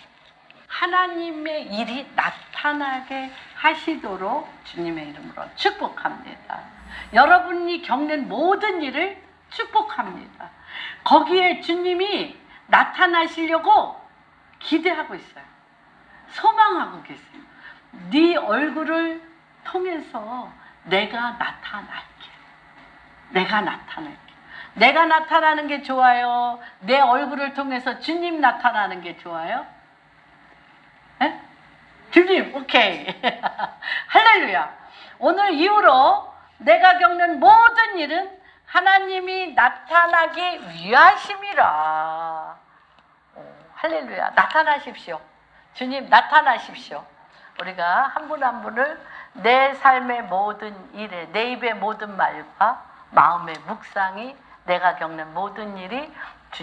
하나님의 일이 나타나게 하시도록 주님의 이름으로 축복합니다. 여러분이 겪는 모든 일을 축복합니다. 거기에 주님이 나타나시려고 기대하고 있어요. 소망하고 계세요. 네 얼굴을 통해서 내가 나타날게. 내가 나타날게. 내가 나타나는 게 좋아요? 내 얼굴을 통해서 주님 나타나는 게 좋아요? 에? 주님, 오케이. 할렐루야. 오늘 이후로 내가 겪는 모든 일은 하나님이 나타나기 위하심이라. 할렐루야. 나타나십시오. 주님 나타나십시오. 우리가 한 분 한 분을 내 삶의 모든 일에, 내 입의 모든 말과 마음의 묵상이, 내가 겪는 모든 일이